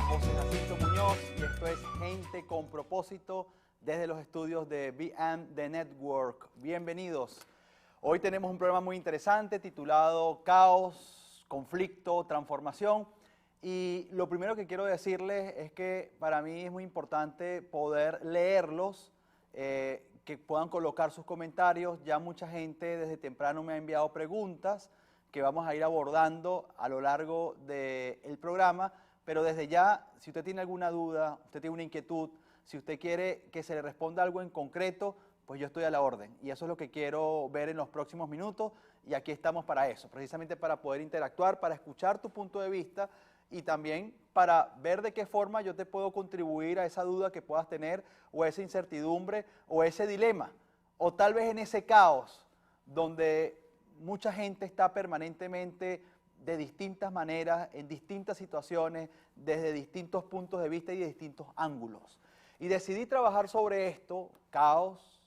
José Jacinto Muñoz y esto es Gente con Propósito desde los estudios de BM The Network. Bienvenidos. Hoy tenemos un programa muy interesante titulado Caos, Conflicto, Transformación. Y lo primero que quiero decirles es que para mí es muy importante poder leerlos, que puedan colocar sus comentarios. Ya mucha gente desde temprano me ha enviado preguntas que vamos a ir abordando a lo largo del programa, pero desde ya, si usted tiene alguna duda, usted tiene una inquietud, si usted quiere que se le responda algo en concreto, pues yo estoy a la orden. Y eso es lo que quiero ver en los próximos minutos, y aquí estamos para eso, precisamente para poder interactuar, para escuchar tu punto de vista y también para ver de qué forma yo te puedo contribuir a esa duda que puedas tener, o esa incertidumbre, o ese dilema, o tal vez en ese caos donde mucha gente está permanentemente de distintas maneras, en distintas situaciones, desde distintos puntos de vista y de distintos ángulos. Y decidí trabajar sobre esto, caos,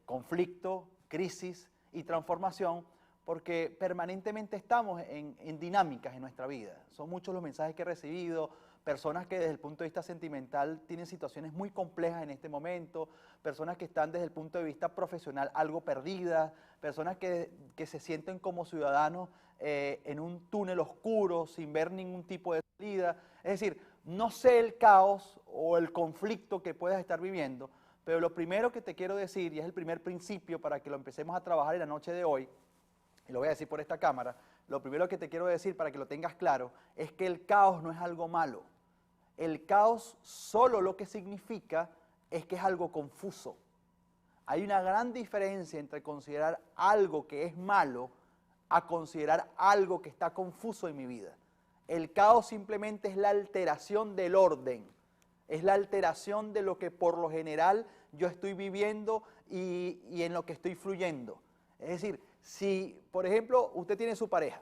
conflicto, crisis y transformación, porque permanentemente estamos en dinámicas en nuestra vida. Son muchos los mensajes que he recibido, personas que desde el punto de vista sentimental tienen situaciones muy complejas en este momento, personas que están desde el punto de vista profesional algo perdidas, personas que se sienten como ciudadanos en un túnel oscuro, sin ver ningún tipo de salida. Es decir, no sé el caos o el conflicto que puedas estar viviendo, pero lo primero que te quiero decir, y es el primer principio para que lo empecemos a trabajar en la noche de hoy, y lo voy a decir por esta cámara, lo primero que te quiero decir para que lo tengas claro, es que el caos no es algo malo. El caos solo lo que significa es que es algo confuso. Hay una gran diferencia entre considerar algo que es malo a considerar algo que está confuso en mi vida. El caos simplemente es la alteración del orden, es la alteración de lo que por lo general yo estoy viviendo y en lo que estoy fluyendo. Es decir, si por ejemplo usted tiene su pareja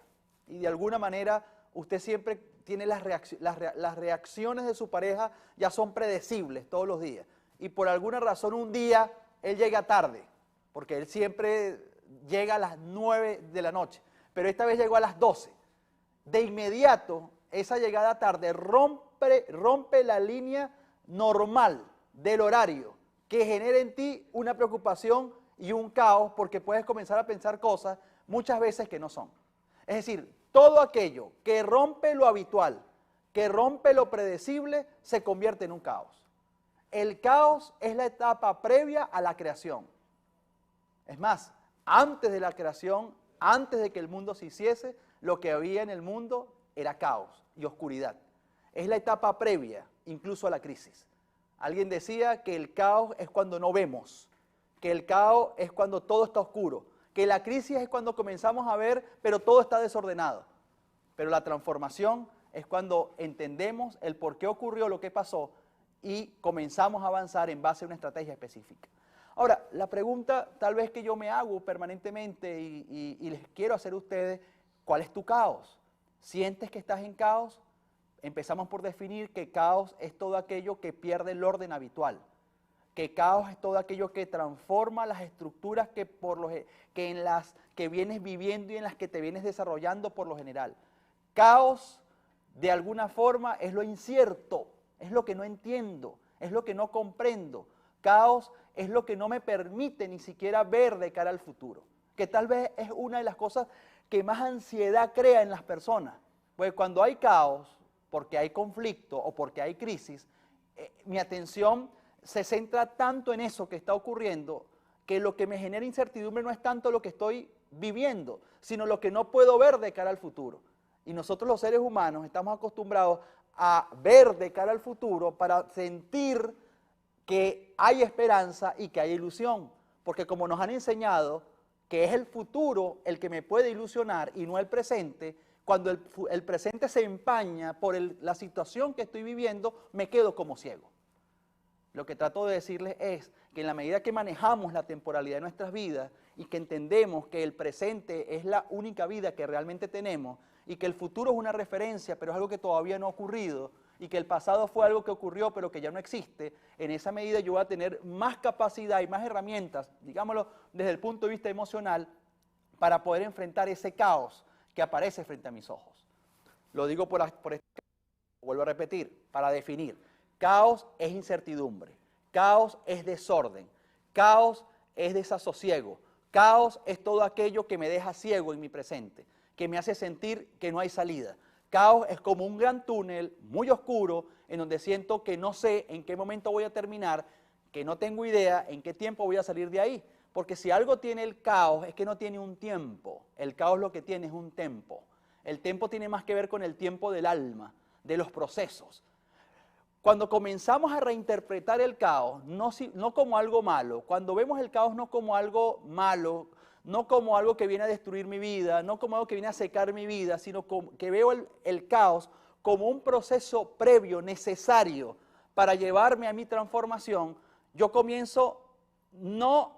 y de alguna manera usted siempre tiene las reacciones de su pareja ya son predecibles todos los días, y por alguna razón un día él llega tarde, porque él siempre llega a las 9 de la noche, pero esta vez llegó a las 12. De inmediato, esa llegada tarde rompe la línea normal del horario, que genera en ti una preocupación y un caos, porque puedes comenzar a pensar cosas muchas veces que no son. Es decir, todo aquello que rompe lo habitual, que rompe lo predecible, se convierte en un caos. El caos es la etapa previa a la creación. Es más, antes de la creación, antes de que el mundo se hiciese, lo que había en el mundo era caos y oscuridad. Es la etapa previa, incluso a la crisis. Alguien decía que el caos es cuando no vemos, que el caos es cuando todo está oscuro, que la crisis es cuando comenzamos a ver, pero todo está desordenado. Pero la transformación es cuando entendemos el por qué ocurrió lo que pasó y comenzamos a avanzar en base a una estrategia específica. Ahora, la pregunta tal vez que yo me hago permanentemente y les quiero hacer a ustedes, ¿cuál es tu caos? ¿Sientes que estás en caos? Empezamos por definir que caos es todo aquello que pierde el orden habitual, que caos es todo aquello que transforma las estructuras que vienes viviendo y en las que te vienes desarrollando por lo general. Caos, de alguna forma, es lo incierto, es lo que no entiendo, es lo que no comprendo. Caos es lo que no me permite ni siquiera ver de cara al futuro, que tal vez es una de las cosas que más ansiedad crea en las personas. Pues cuando hay caos, porque hay conflicto o porque hay crisis, mi atención se centra tanto en eso que está ocurriendo, que lo que me genera incertidumbre no es tanto lo que estoy viviendo, sino lo que no puedo ver de cara al futuro. Y nosotros los seres humanos estamos acostumbrados a ver de cara al futuro para sentir que hay esperanza y que hay ilusión, porque como nos han enseñado que es el futuro el que me puede ilusionar y no el presente, cuando el presente se empaña por la situación que estoy viviendo, me quedo como ciego. Lo que trato de decirles es que en la medida que manejamos la temporalidad de nuestras vidas y que entendemos que el presente es la única vida que realmente tenemos y que el futuro es una referencia, pero es algo que todavía no ha ocurrido, y que el pasado fue algo que ocurrió pero que ya no existe, en esa medida yo voy a tener más capacidad y más herramientas, digámoslo desde el punto de vista emocional, para poder enfrentar ese caos que aparece frente a mis ojos. Lo digo por esta vuelvo a repetir, para definir, caos es incertidumbre, caos es desorden, caos es desasosiego, caos es todo aquello que me deja ciego en mi presente, que me hace sentir que no hay salida. Caos es como un gran túnel muy oscuro en donde siento que no sé en qué momento voy a terminar, que no tengo idea en qué tiempo voy a salir de ahí. Porque si algo tiene el caos es que no tiene un tiempo. El caos lo que tiene es un tempo. El tempo tiene más que ver con el tiempo del alma, de los procesos. Cuando comenzamos a reinterpretar el caos, no como algo malo, cuando vemos el caos no como algo malo, no como algo que viene a destruir mi vida, no como algo que viene a secar mi vida, sino que veo el caos como un proceso previo, necesario, para llevarme a mi transformación, yo comienzo, no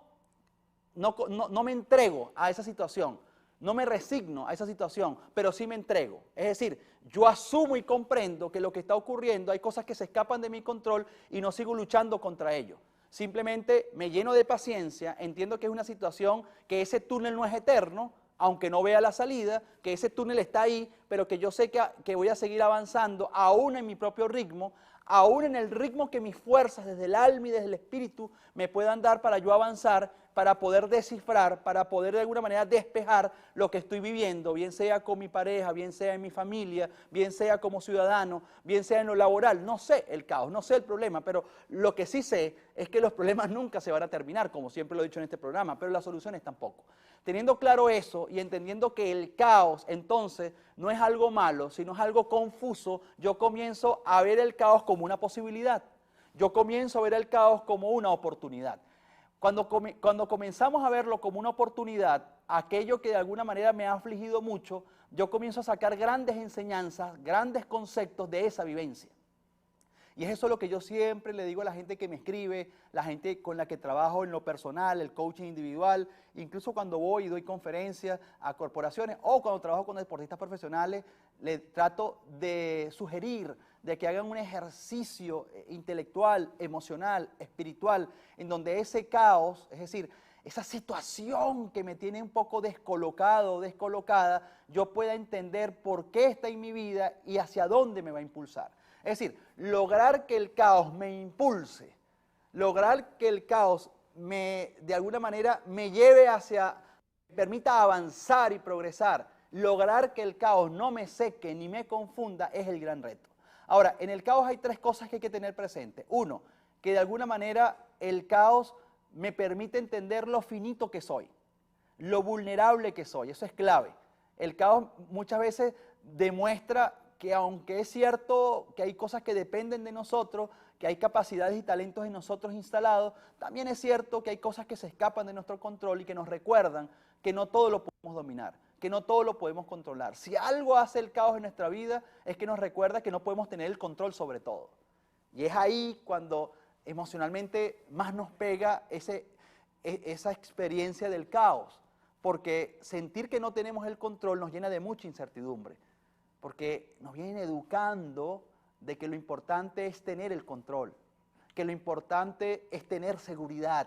me entrego a esa situación, no me resigno a esa situación, pero sí me entrego. Es decir, yo asumo y comprendo que lo que está ocurriendo, hay cosas que se escapan de mi control y no sigo luchando contra ello. Simplemente me lleno de paciencia, entiendo que es una situación, que ese túnel no es eterno, aunque no vea la salida, que ese túnel está ahí, pero que yo sé que voy a seguir avanzando, aún en mi propio ritmo, aún en el ritmo que mis fuerzas desde el alma y desde el espíritu me puedan dar para yo avanzar, para poder descifrar, para poder de alguna manera despejar lo que estoy viviendo, bien sea con mi pareja, bien sea en mi familia, bien sea como ciudadano, bien sea en lo laboral. No sé el caos, no sé el problema, pero lo que sí sé es que los problemas nunca se van a terminar, como siempre lo he dicho en este programa, pero las soluciones tampoco. Teniendo claro eso y entendiendo que el caos entonces no es algo malo, sino es algo confuso, yo comienzo a ver el caos como una posibilidad. Yo comienzo a ver el caos como una oportunidad. Cuando comenzamos a verlo como una oportunidad, aquello que de alguna manera me ha afligido mucho, yo comienzo a sacar grandes enseñanzas, grandes conceptos de esa vivencia. Y es eso lo que yo siempre le digo a la gente que me escribe, la gente con la que trabajo en lo personal, el coaching individual, incluso cuando voy y doy conferencias a corporaciones o cuando trabajo con deportistas profesionales, le trato de sugerir de que hagan un ejercicio intelectual, emocional, espiritual, en donde ese caos, es decir, esa situación que me tiene un poco descolocado o descolocada, yo pueda entender por qué está en mi vida y hacia dónde me va a impulsar. Es decir, lograr que el caos me impulse, lograr que el caos de alguna manera me lleve me permita avanzar y progresar, lograr que el caos no me seque ni me confunda es el gran reto. Ahora, en el caos hay tres cosas que hay que tener presente. Uno, que de alguna manera el caos me permite entender lo finito que soy, lo vulnerable que soy, eso es clave. El caos muchas veces demuestra que aunque es cierto que hay cosas que dependen de nosotros, que hay capacidades y talentos en nosotros instalados, también es cierto que hay cosas que se escapan de nuestro control y que nos recuerdan que no todo lo podemos dominar, que no todo lo podemos controlar. Si algo hace el caos en nuestra vida es que nos recuerda que no podemos tener el control sobre todo. Y es ahí cuando emocionalmente más nos pega esa experiencia del caos, porque sentir que no tenemos el control nos llena de mucha incertidumbre. Porque nos vienen educando de que lo importante es tener el control, que lo importante es tener seguridad,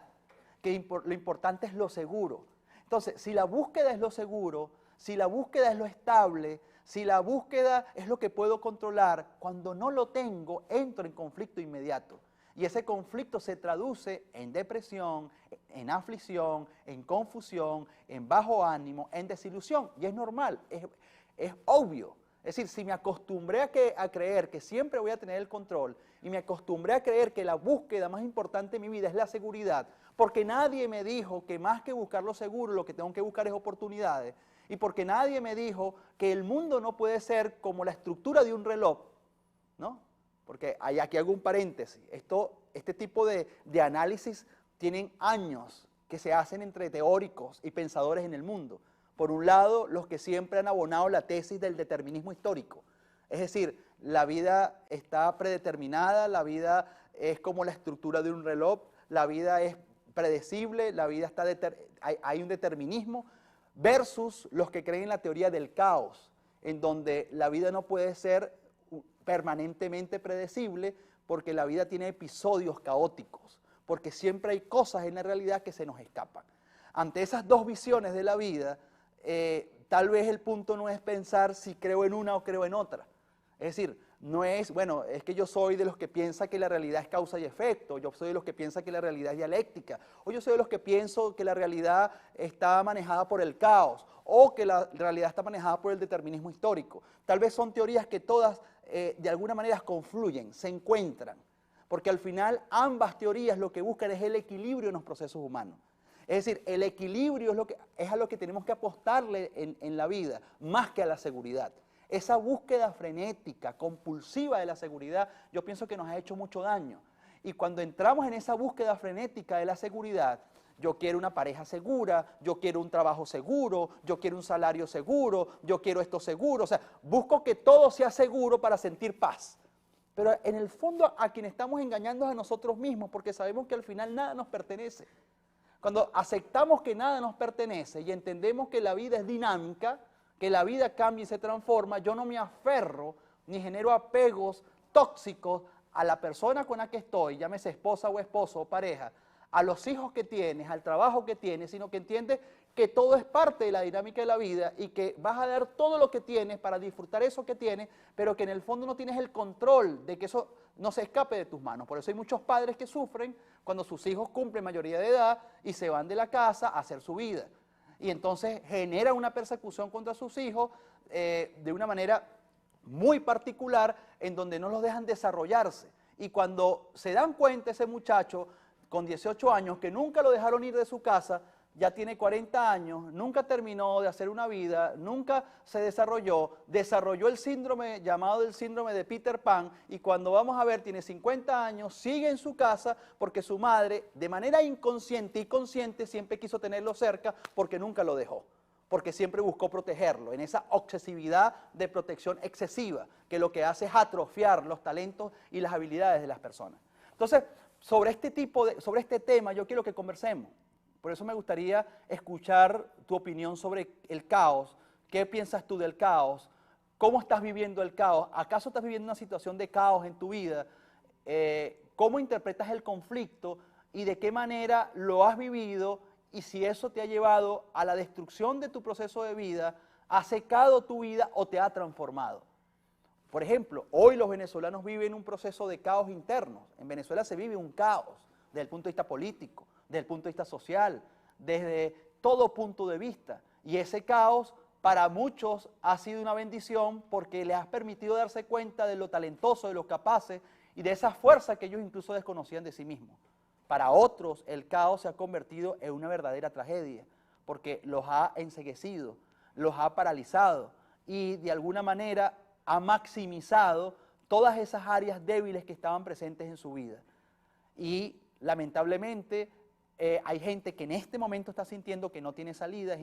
que lo importante es lo seguro. Entonces, si la búsqueda es lo seguro, si la búsqueda es lo estable, si la búsqueda es lo que puedo controlar, cuando no lo tengo, entro en conflicto inmediato. Y ese conflicto se traduce en depresión, en aflicción, en confusión, en bajo ánimo, en desilusión. Y es normal, es obvio. Es decir, si me acostumbré a creer que siempre voy a tener el control y me acostumbré a creer que la búsqueda más importante en mi vida es la seguridad, porque nadie me dijo que más que buscar lo seguro, lo que tengo que buscar es oportunidades, y porque nadie me dijo que el mundo no puede ser como la estructura de un reloj, ¿no? Porque aquí hago un paréntesis, este tipo de análisis tienen años que se hacen entre teóricos y pensadores en el mundo. Por un lado, los que siempre han abonado la tesis del determinismo histórico. Es decir, la vida está predeterminada, la vida es como la estructura de un reloj, la vida es predecible, la vida hay un determinismo, versus los que creen en la teoría del caos, en donde la vida no puede ser permanentemente predecible porque la vida tiene episodios caóticos, porque siempre hay cosas en la realidad que se nos escapan. Ante esas dos visiones de la vida, tal vez el punto no es pensar si creo en una o creo en otra. Es decir, no es, bueno, es que yo soy de los que piensa que la realidad es causa y efecto, yo soy de los que piensa que la realidad es dialéctica, o yo soy de los que pienso que la realidad está manejada por el caos, o que la realidad está manejada por el determinismo histórico. Tal vez son teorías que todas de alguna manera confluyen, se encuentran, porque al final ambas teorías lo que buscan es el equilibrio en los procesos humanos. Es decir, el equilibrio es a lo que tenemos que apostarle en la vida, más que a la seguridad. Esa búsqueda frenética, compulsiva de la seguridad, yo pienso que nos ha hecho mucho daño. Y cuando entramos en esa búsqueda frenética de la seguridad, yo quiero una pareja segura, yo quiero un trabajo seguro, yo quiero un salario seguro, yo quiero esto seguro. O sea, busco que todo sea seguro para sentir paz. Pero en el fondo a quien estamos engañando es a nosotros mismos, porque sabemos que al final nada nos pertenece. Cuando aceptamos que nada nos pertenece y entendemos que la vida es dinámica, que la vida cambia y se transforma, yo no me aferro ni genero apegos tóxicos a la persona con la que estoy, llámese esposa o esposo o pareja, a los hijos que tienes, al trabajo que tienes, sino que entiendes que todo es parte de la dinámica de la vida y que vas a dar todo lo que tienes para disfrutar eso que tienes, pero que en el fondo no tienes el control de que eso no se escape de tus manos. Por eso hay muchos padres que sufren cuando sus hijos cumplen mayoría de edad y se van de la casa a hacer su vida. Y entonces genera una persecución contra sus hijos de una manera muy particular en donde no los dejan desarrollarse. Y cuando se dan cuenta ese muchacho con 18 años que nunca lo dejaron ir de su casa, ya tiene 40 años, nunca terminó de hacer una vida, nunca se desarrolló el síndrome llamado el síndrome de Peter Pan y cuando vamos a ver tiene 50 años, sigue en su casa porque su madre de manera inconsciente y consciente siempre quiso tenerlo cerca porque nunca lo dejó, porque siempre buscó protegerlo en esa obsesividad de protección excesiva que lo que hace es atrofiar los talentos y las habilidades de las personas. Entonces, sobre este tema yo quiero que conversemos. Por eso me gustaría escuchar tu opinión sobre el caos. ¿Qué piensas tú del caos? ¿Cómo estás viviendo el caos? ¿Acaso estás viviendo una situación de caos en tu vida? ¿Cómo interpretas el conflicto y de qué manera lo has vivido? Y si eso te ha llevado a la destrucción de tu proceso de vida, ha secado tu vida o te ha transformado. Por ejemplo, hoy los venezolanos viven un proceso de caos interno. En Venezuela se vive un caos desde el punto de vista político, desde el punto de vista social, desde todo punto de vista. Y ese caos para muchos ha sido una bendición porque les ha permitido darse cuenta de lo talentoso, de lo capaces y de esa fuerza que ellos incluso desconocían de sí mismos. Para otros el caos se ha convertido en una verdadera tragedia porque los ha enceguecido, los ha paralizado y de alguna manera ha maximizado todas esas áreas débiles que estaban presentes en su vida. Y lamentablemente hay gente que en este momento está sintiendo que no tiene salida,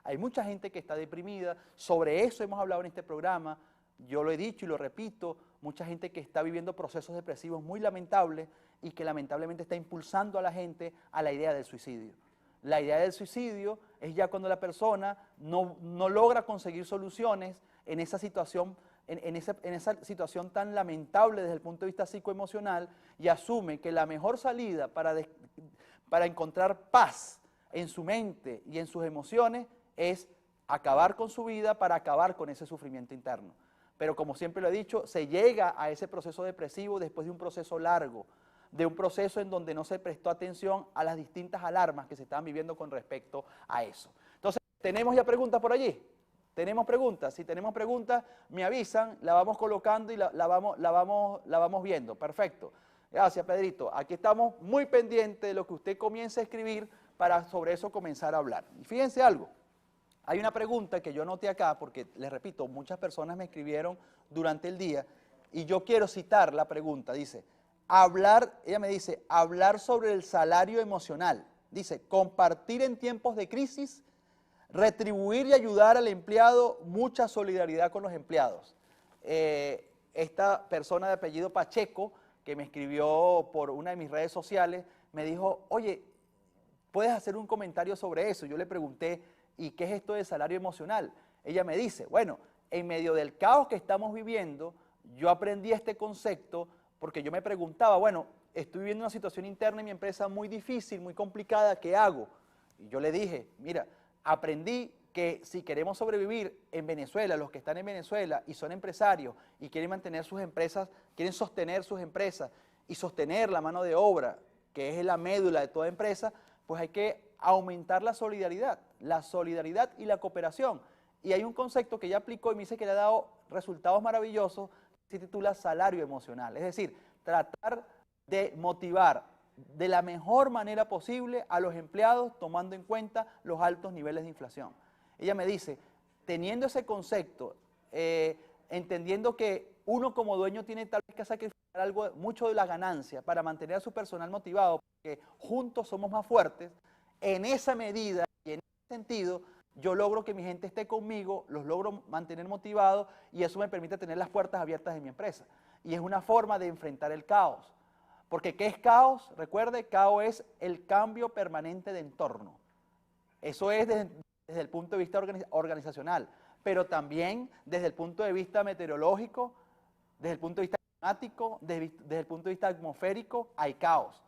hay mucha gente que está deprimida, sobre eso hemos hablado en este programa, yo lo he dicho y lo repito, mucha gente que está viviendo procesos depresivos muy lamentables y que lamentablemente está impulsando a la gente a la idea del suicidio. La idea del suicidio es ya cuando la persona no logra conseguir soluciones en esa situación en esa situación tan lamentable desde el punto de vista psicoemocional y asume que la mejor salida para encontrar paz en su mente y en sus emociones es acabar con su vida para acabar con ese sufrimiento interno. Pero como siempre lo he dicho, se llega a ese proceso depresivo después de un proceso largo, de un proceso en donde no se prestó atención a las distintas alarmas que se estaban viviendo con respecto a eso. Entonces, ¿tenemos ya preguntas por allí? ¿Tenemos preguntas? Si tenemos preguntas, me avisan, la vamos colocando y la vamos viendo. Perfecto. Gracias, Pedrito. Aquí estamos muy pendientes de lo que usted comience a escribir para sobre eso comenzar a hablar. Y fíjense algo, hay una pregunta que yo noté acá, porque les repito, muchas personas me escribieron durante el día y yo quiero citar la pregunta. Dice, ella me dice, hablar sobre el salario emocional. Dice, compartir en tiempos de crisis, retribuir y ayudar al empleado, mucha solidaridad con los empleados. Esta persona de apellido Pacheco, que me escribió por una de mis redes sociales, me dijo, oye, ¿puedes hacer un comentario sobre eso? Yo le pregunté, ¿y qué es esto de salario emocional? Ella me dice, bueno, en medio del caos que estamos viviendo, yo aprendí este concepto porque yo me preguntaba, bueno, estoy viviendo una situación interna en mi empresa muy difícil, muy complicada, ¿qué hago? Y yo le dije, mira, aprendí que si queremos sobrevivir en Venezuela, los que están en Venezuela y son empresarios y quieren mantener sus empresas, quieren sostener sus empresas y sostener la mano de obra, que es la médula de toda empresa, pues hay que aumentar la solidaridad y la cooperación. Y hay un concepto que ya aplicó y me dice que le ha dado resultados maravillosos, se titula salario emocional. Es decir, tratar de motivar de la mejor manera posible a los empleados tomando en cuenta los altos niveles de inflación. Ella me dice, teniendo ese concepto, entendiendo que uno como dueño tiene tal vez que sacrificar algo, mucho de la ganancia para mantener a su personal motivado, porque juntos somos más fuertes, en esa medida y en ese sentido, yo logro que mi gente esté conmigo, los logro mantener motivados y eso me permite tener las puertas abiertas de mi empresa. Y es una forma de enfrentar el caos. Porque ¿qué es caos? Recuerde, caos es el cambio permanente de entorno. Eso es desde el punto de vista organizacional, pero también desde el punto de vista meteorológico, desde el punto de vista climático, desde el punto de vista atmosférico, hay caos.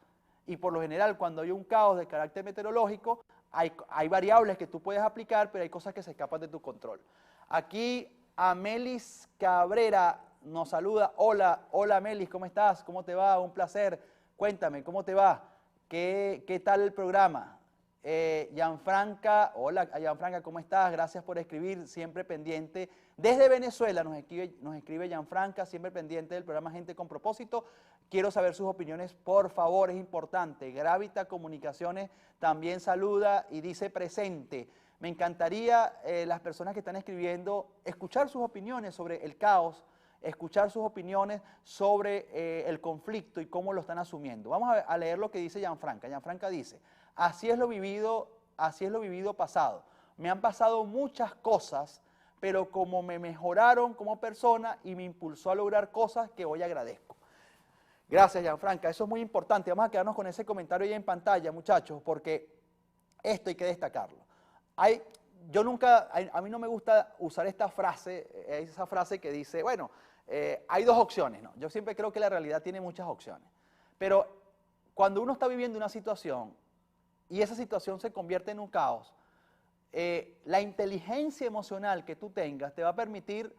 Y por lo general, cuando hay un caos de carácter meteorológico, hay variables que tú puedes aplicar, pero hay cosas que se escapan de tu control. Aquí Amelis Cabrera nos saluda. Hola, hola Amelis, ¿cómo estás? ¿Cómo te va? Un placer. Cuéntame, ¿cómo te va? ¿Qué tal el programa? Gianfranca, hola Gianfranca, ¿cómo estás? Gracias por escribir, siempre pendiente. Desde Venezuela nos escribe Gianfranca, siempre pendiente del programa Gente con Propósito. Quiero saber sus opiniones, por favor, es importante. Gravita Comunicaciones también saluda y dice presente. Me encantaría las personas que están escribiendo escuchar sus opiniones sobre el caos, escuchar sus opiniones sobre el conflicto y cómo lo están asumiendo. Vamos a leer lo que dice Gianfranca. Gianfranca dice, así es lo vivido pasado. Me han pasado muchas cosas, pero como me mejoraron como persona y me impulsó a lograr cosas que hoy agradezco. Gracias, Gianfranca. Eso es muy importante. Vamos a quedarnos con ese comentario ahí en pantalla, muchachos, porque esto hay que destacarlo. A mí no me gusta usar esta frase, esa frase que dice, bueno, hay dos opciones, ¿no? Yo siempre creo que la realidad tiene muchas opciones. Pero cuando uno está viviendo una situación y esa situación se convierte en un caos, la inteligencia emocional que tú tengas te va a permitir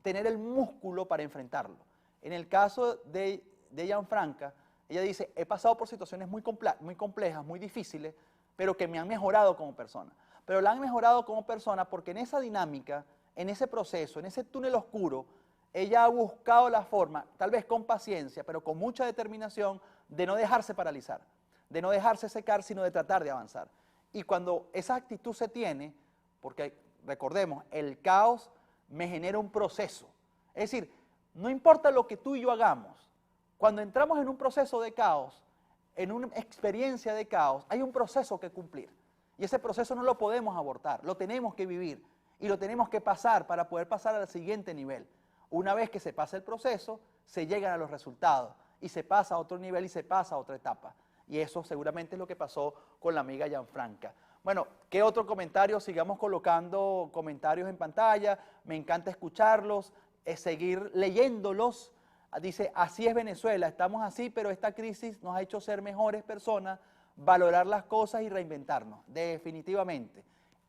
tener el músculo para enfrentarlo. En el caso de Gianfranca, ella dice, he pasado por situaciones muy complejas, muy difíciles, pero que me han mejorado como persona. Pero la han mejorado como persona porque en esa dinámica, en ese proceso, en ese túnel oscuro, ella ha buscado la forma, tal vez con paciencia, pero con mucha determinación, de no dejarse paralizar, de no dejarse secar, sino de tratar de avanzar. Y cuando esa actitud se tiene, porque recordemos, el caos me genera un proceso. Es decir, no importa lo que tú y yo hagamos, cuando entramos en un proceso de caos, en una experiencia de caos, hay un proceso que cumplir. Y ese proceso no lo podemos abortar, lo tenemos que vivir y lo tenemos que pasar para poder pasar al siguiente nivel. Una vez que se pasa el proceso, se llegan a los resultados y se pasa a otro nivel y se pasa a otra etapa. Y eso seguramente es lo que pasó con la amiga Gianfranca. Bueno, ¿qué otro comentario? Sigamos colocando comentarios en pantalla. Me encanta escucharlos, seguir leyéndolos. Dice, así es Venezuela, estamos así, pero esta crisis nos ha hecho ser mejores personas, valorar las cosas y reinventarnos, definitivamente.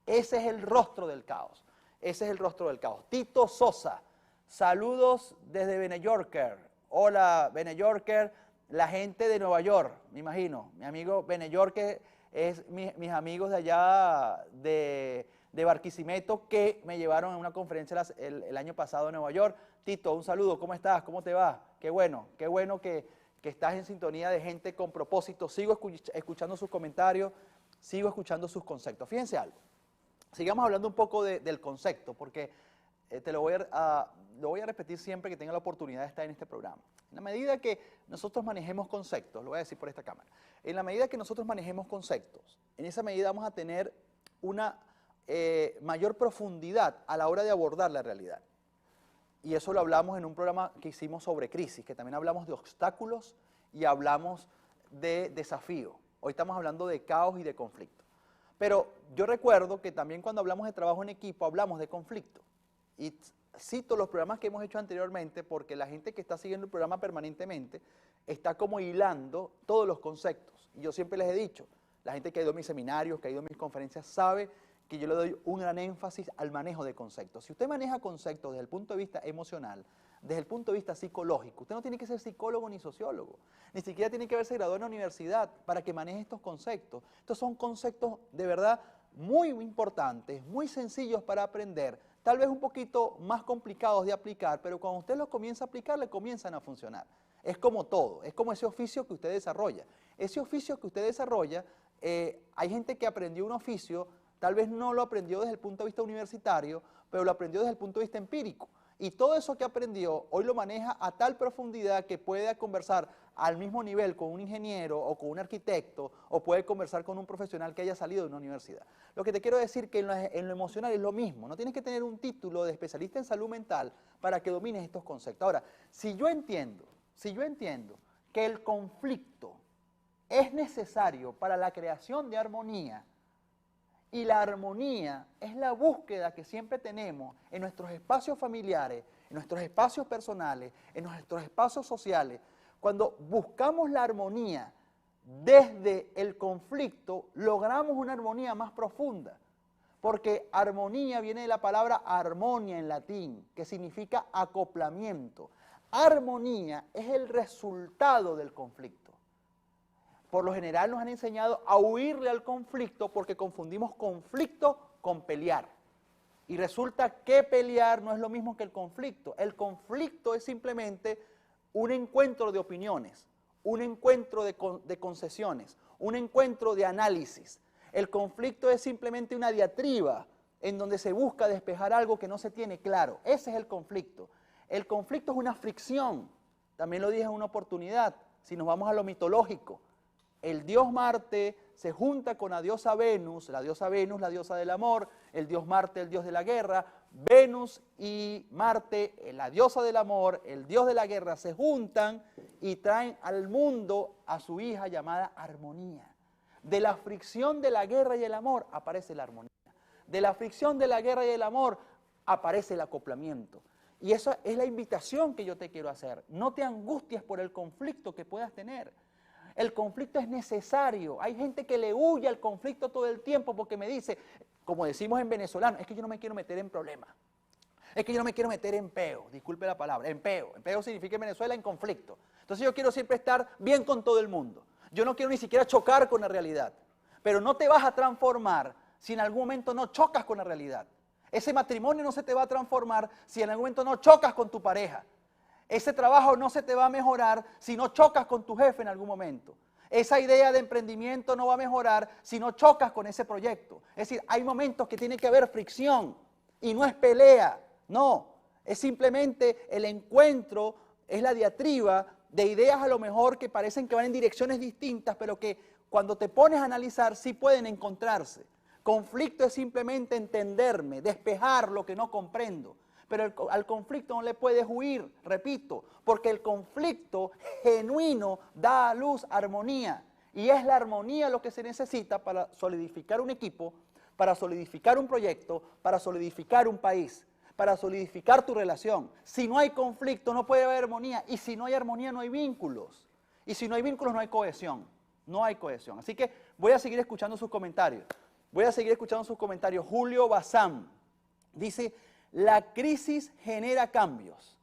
Ese es el rostro del caos, ese es el rostro del caos. Tito Sosa, saludos desde Beneyorker. Hola, Beneyorker, la gente de Nueva York, me imagino. Mi amigo Beneyorker es mis amigos de allá de Barquisimeto que me llevaron a una conferencia el año pasado en Nueva York. Tito, un saludo, ¿cómo estás? ¿Cómo te va? Qué bueno que estás en sintonía de Gente con Propósito. Sigo escuchando sus comentarios, sigo escuchando sus conceptos. Fíjense algo, sigamos hablando un poco del concepto, porque lo voy a repetir siempre que tenga la oportunidad de estar en este programa. En la medida que nosotros manejemos conceptos, lo voy a decir por esta cámara, en la medida que nosotros manejemos conceptos, en esa medida vamos a tener una mayor profundidad a la hora de abordar la realidad. Y eso lo hablamos en un programa que hicimos sobre crisis, que también hablamos de obstáculos y hablamos de desafío. Hoy estamos hablando de caos y de conflicto. Pero yo recuerdo que también cuando hablamos de trabajo en equipo, hablamos de conflicto. Y cito los programas que hemos hecho anteriormente porque la gente que está siguiendo el programa permanentemente está como hilando todos los conceptos. Y yo siempre les he dicho, la gente que ha ido a mis seminarios, que ha ido a mis conferencias, sabe que yo le doy un gran énfasis al manejo de conceptos. Si usted maneja conceptos desde el punto de vista emocional, desde el punto de vista psicológico, usted no tiene que ser psicólogo ni sociólogo, ni siquiera tiene que haberse graduado en la universidad para que maneje estos conceptos. Estos son conceptos de verdad muy importantes, muy sencillos para aprender, tal vez un poquito más complicados de aplicar, pero cuando usted los comienza a aplicar, le comienzan a funcionar. Es como todo, es como ese oficio que usted desarrolla. Ese oficio que usted desarrolla, hay gente que aprendió un oficio, tal vez no lo aprendió desde el punto de vista universitario, pero lo aprendió desde el punto de vista empírico. Y todo eso que aprendió, hoy lo maneja a tal profundidad que puede conversar al mismo nivel con un ingeniero o con un arquitecto, o puede conversar con un profesional que haya salido de una universidad. Lo que te quiero decir que en lo emocional es lo mismo. No tienes que tener un título de especialista en salud mental para que domines estos conceptos. Ahora, si yo entiendo que el conflicto es necesario para la creación de armonía, y la armonía es la búsqueda que siempre tenemos en nuestros espacios familiares, en nuestros espacios personales, en nuestros espacios sociales. Cuando buscamos la armonía desde el conflicto, logramos una armonía más profunda. Porque armonía viene de la palabra armonia en latín, que significa acoplamiento. Armonía es el resultado del conflicto. Por lo general nos han enseñado a huirle al conflicto porque confundimos conflicto con pelear. Y resulta que pelear no es lo mismo que el conflicto. El conflicto es simplemente un encuentro de opiniones, un encuentro de concesiones, un encuentro de análisis. El conflicto es simplemente una diatriba en donde se busca despejar algo que no se tiene claro. Ese es el conflicto. El conflicto es una fricción. También lo dije en una oportunidad, si nos vamos a lo mitológico. El dios Marte se junta con la diosa Venus, la diosa del amor, el dios Marte, el dios de la guerra. Venus y Marte, la diosa del amor, el dios de la guerra, se juntan y traen al mundo a su hija llamada Armonía. De la fricción de la guerra y el amor aparece la armonía. De la fricción de la guerra y el amor aparece el acoplamiento. Y esa es la invitación que yo te quiero hacer. No te angusties por el conflicto que puedas tener. El conflicto es necesario. Hay gente que le huye al conflicto todo el tiempo porque me dice, como decimos en venezolano, es que yo no me quiero meter en problemas. Es que yo no me quiero meter en peo, disculpe la palabra, en peo. En peo significa en Venezuela en conflicto. Entonces yo quiero siempre estar bien con todo el mundo. Yo no quiero ni siquiera chocar con la realidad. Pero no te vas a transformar si en algún momento no chocas con la realidad. Ese matrimonio no se te va a transformar si en algún momento no chocas con tu pareja. Ese trabajo no se te va a mejorar si no chocas con tu jefe en algún momento. Esa idea de emprendimiento no va a mejorar si no chocas con ese proyecto. Es decir, hay momentos que tiene que haber fricción y no es pelea, no. Es simplemente el encuentro, es la diatriba de ideas a lo mejor que parecen que van en direcciones distintas, pero que cuando te pones a analizar sí pueden encontrarse. Conflicto es simplemente entenderme, despejar lo que no comprendo. Pero al conflicto no le puedes huir, repito, porque el conflicto genuino da a luz armonía. Y es la armonía lo que se necesita para solidificar un equipo, para solidificar un proyecto, para solidificar un país, para solidificar tu relación. Si no hay conflicto no puede haber armonía, y si no hay armonía no hay vínculos. Y si no hay vínculos no hay cohesión, no hay cohesión. Así que voy a seguir escuchando sus comentarios. Julio Bazán dice, la crisis genera cambios.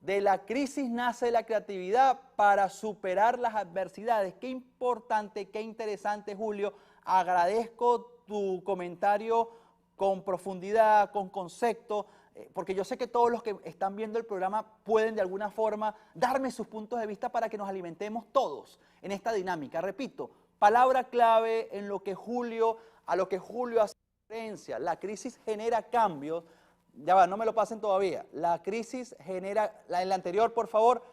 De la crisis nace la creatividad para superar las adversidades. Qué importante, qué interesante, Julio. Agradezco tu comentario con profundidad, con concepto, porque yo sé que todos los que están viendo el programa pueden de alguna forma darme sus puntos de vista para que nos alimentemos todos en esta dinámica. Repito, palabra clave en lo que a lo que Julio hace referencia. La crisis genera cambios. Ya va, no me lo pasen todavía. La crisis genera, en la anterior, por favor,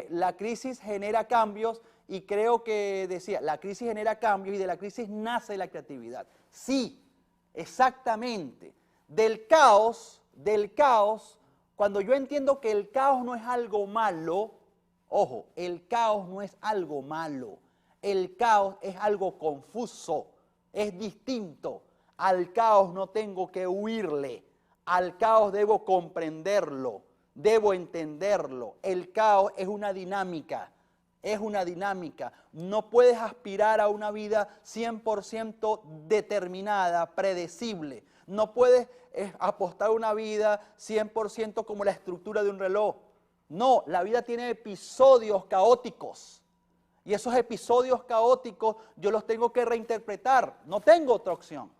la crisis genera cambios y creo que decía, la crisis genera cambios y de la crisis nace la creatividad. Sí, exactamente. Del caos, cuando yo entiendo que el caos no es algo malo, ojo, el caos no es algo malo, el caos es algo confuso, es distinto. Al caos no tengo que huirle. Al caos debo comprenderlo, debo entenderlo. El caos es una dinámica. es una dinámica. No puedes aspirar a una vida 100% determinada, predecible. No puedes apostar a una vida 100% como la estructura de un reloj. No, la vida tiene episodios caóticos. Y esos episodios caóticos yo los tengo que reinterpretar. No tengo otra opción.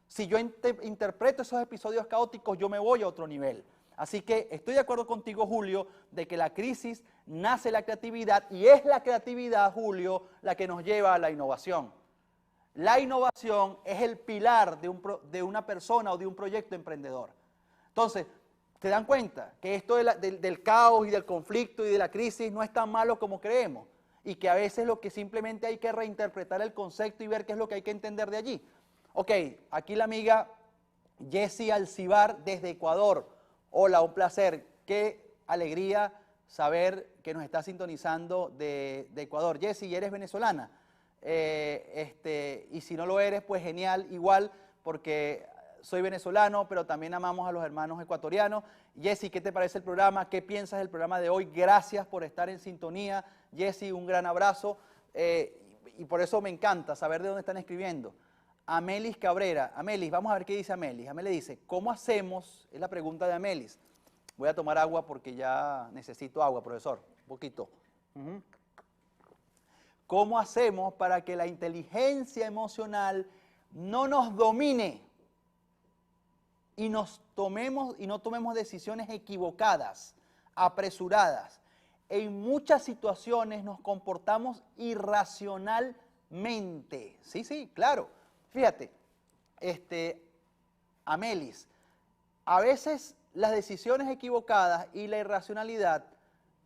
Si yo interpreto esos episodios caóticos, yo me voy a otro nivel. Así que estoy de acuerdo contigo, Julio, de que la crisis nace la creatividad y es la creatividad, Julio, la que nos lleva a la innovación. La innovación es el pilar de una persona o de un proyecto emprendedor. Entonces, ¿te dan cuenta que esto del caos y del conflicto y de la crisis no es tan malo como creemos? Y que a veces lo que simplemente hay que reinterpretar el concepto y ver qué es lo que hay que entender de allí. Ok, aquí la amiga Jessie Alcibar desde Ecuador. Hola, un placer. Qué alegría saber que nos está sintonizando de Ecuador. Jessie, ¿eres venezolana? Y si no lo eres, pues genial, igual, porque soy venezolano, pero también amamos a los hermanos ecuatorianos. Jessie, ¿qué te parece el programa? ¿Qué piensas del programa de hoy? Gracias por estar en sintonía. Jessie, un gran abrazo. Y por eso me encanta saber de dónde están escribiendo. Amelis Cabrera. Amelis, vamos a ver qué dice Amelis. Amelis dice, ¿cómo hacemos? Es la pregunta de Amelis. Voy a tomar agua porque ya necesito agua, profesor. Un poquito. ¿Cómo hacemos para que la inteligencia emocional no nos domine y no tomemos decisiones equivocadas, apresuradas? En muchas situaciones nos comportamos irracionalmente. Sí, claro. Fíjate, Amelis, a veces las decisiones equivocadas y la irracionalidad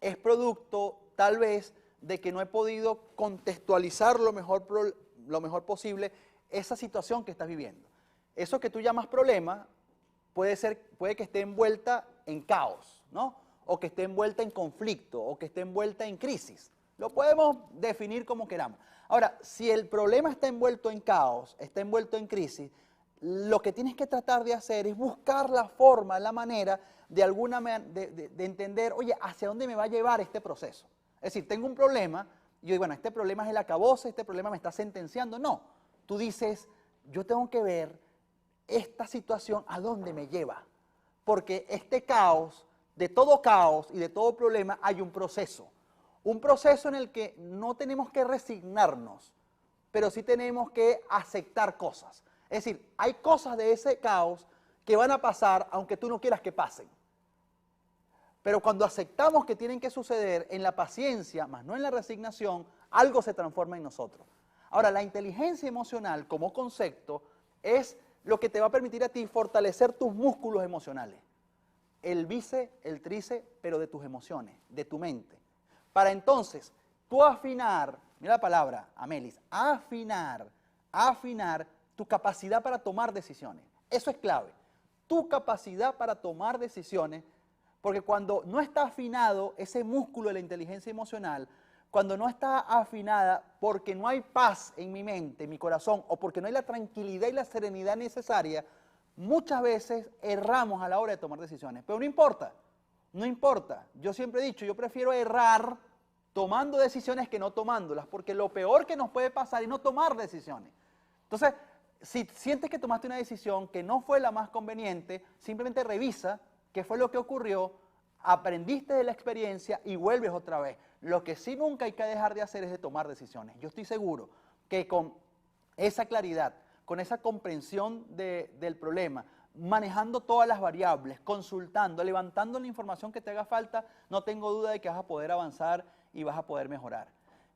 es producto, tal vez, de que no he podido contextualizar lo mejor posible esa situación que estás viviendo. Eso que tú llamas problema puede que esté envuelta en caos, ¿no? O que esté envuelta en conflicto, o que esté envuelta en crisis. Lo podemos definir como queramos. Ahora, si el problema está envuelto en caos, está envuelto en crisis, lo que tienes que tratar de hacer es buscar la forma, la manera de entender, oye, ¿hacia dónde me va a llevar este proceso? Es decir, tengo un problema, y yo digo, bueno, este problema es el acabose, este problema me está sentenciando. No, tú dices, yo tengo que ver esta situación a dónde me lleva. Porque este caos, de todo caos y de todo problema, hay un proceso. Un proceso en el que no tenemos que resignarnos, pero sí tenemos que aceptar cosas. Es decir, hay cosas de ese caos que van a pasar aunque tú no quieras que pasen. Pero cuando aceptamos que tienen que suceder en la paciencia, más no en la resignación, algo se transforma en nosotros. Ahora, la inteligencia emocional como concepto es lo que te va a permitir a ti fortalecer tus músculos emocionales. El bíceps, el tríceps, pero de tus emociones, de tu mente. Para entonces, tú afinar, mira la palabra, Amelis, afinar tu capacidad para tomar decisiones. Eso es clave. Tu capacidad para tomar decisiones, porque cuando no está afinado ese músculo de la inteligencia emocional, cuando no está afinada porque no hay paz en mi mente, en mi corazón, o porque no hay la tranquilidad y la serenidad necesaria, muchas veces erramos a la hora de tomar decisiones. Pero no importa. No importa, yo siempre he dicho, yo prefiero errar tomando decisiones que no tomándolas, porque lo peor que nos puede pasar es no tomar decisiones. Entonces, si sientes que tomaste una decisión que no fue la más conveniente, simplemente revisa qué fue lo que ocurrió, aprendiste de la experiencia y vuelves otra vez. Lo que sí nunca hay que dejar de hacer es de tomar decisiones. Yo estoy seguro que con esa claridad, con esa comprensión del problema, manejando todas las variables, consultando, levantando la información que te haga falta, no tengo duda de que vas a poder avanzar y vas a poder mejorar.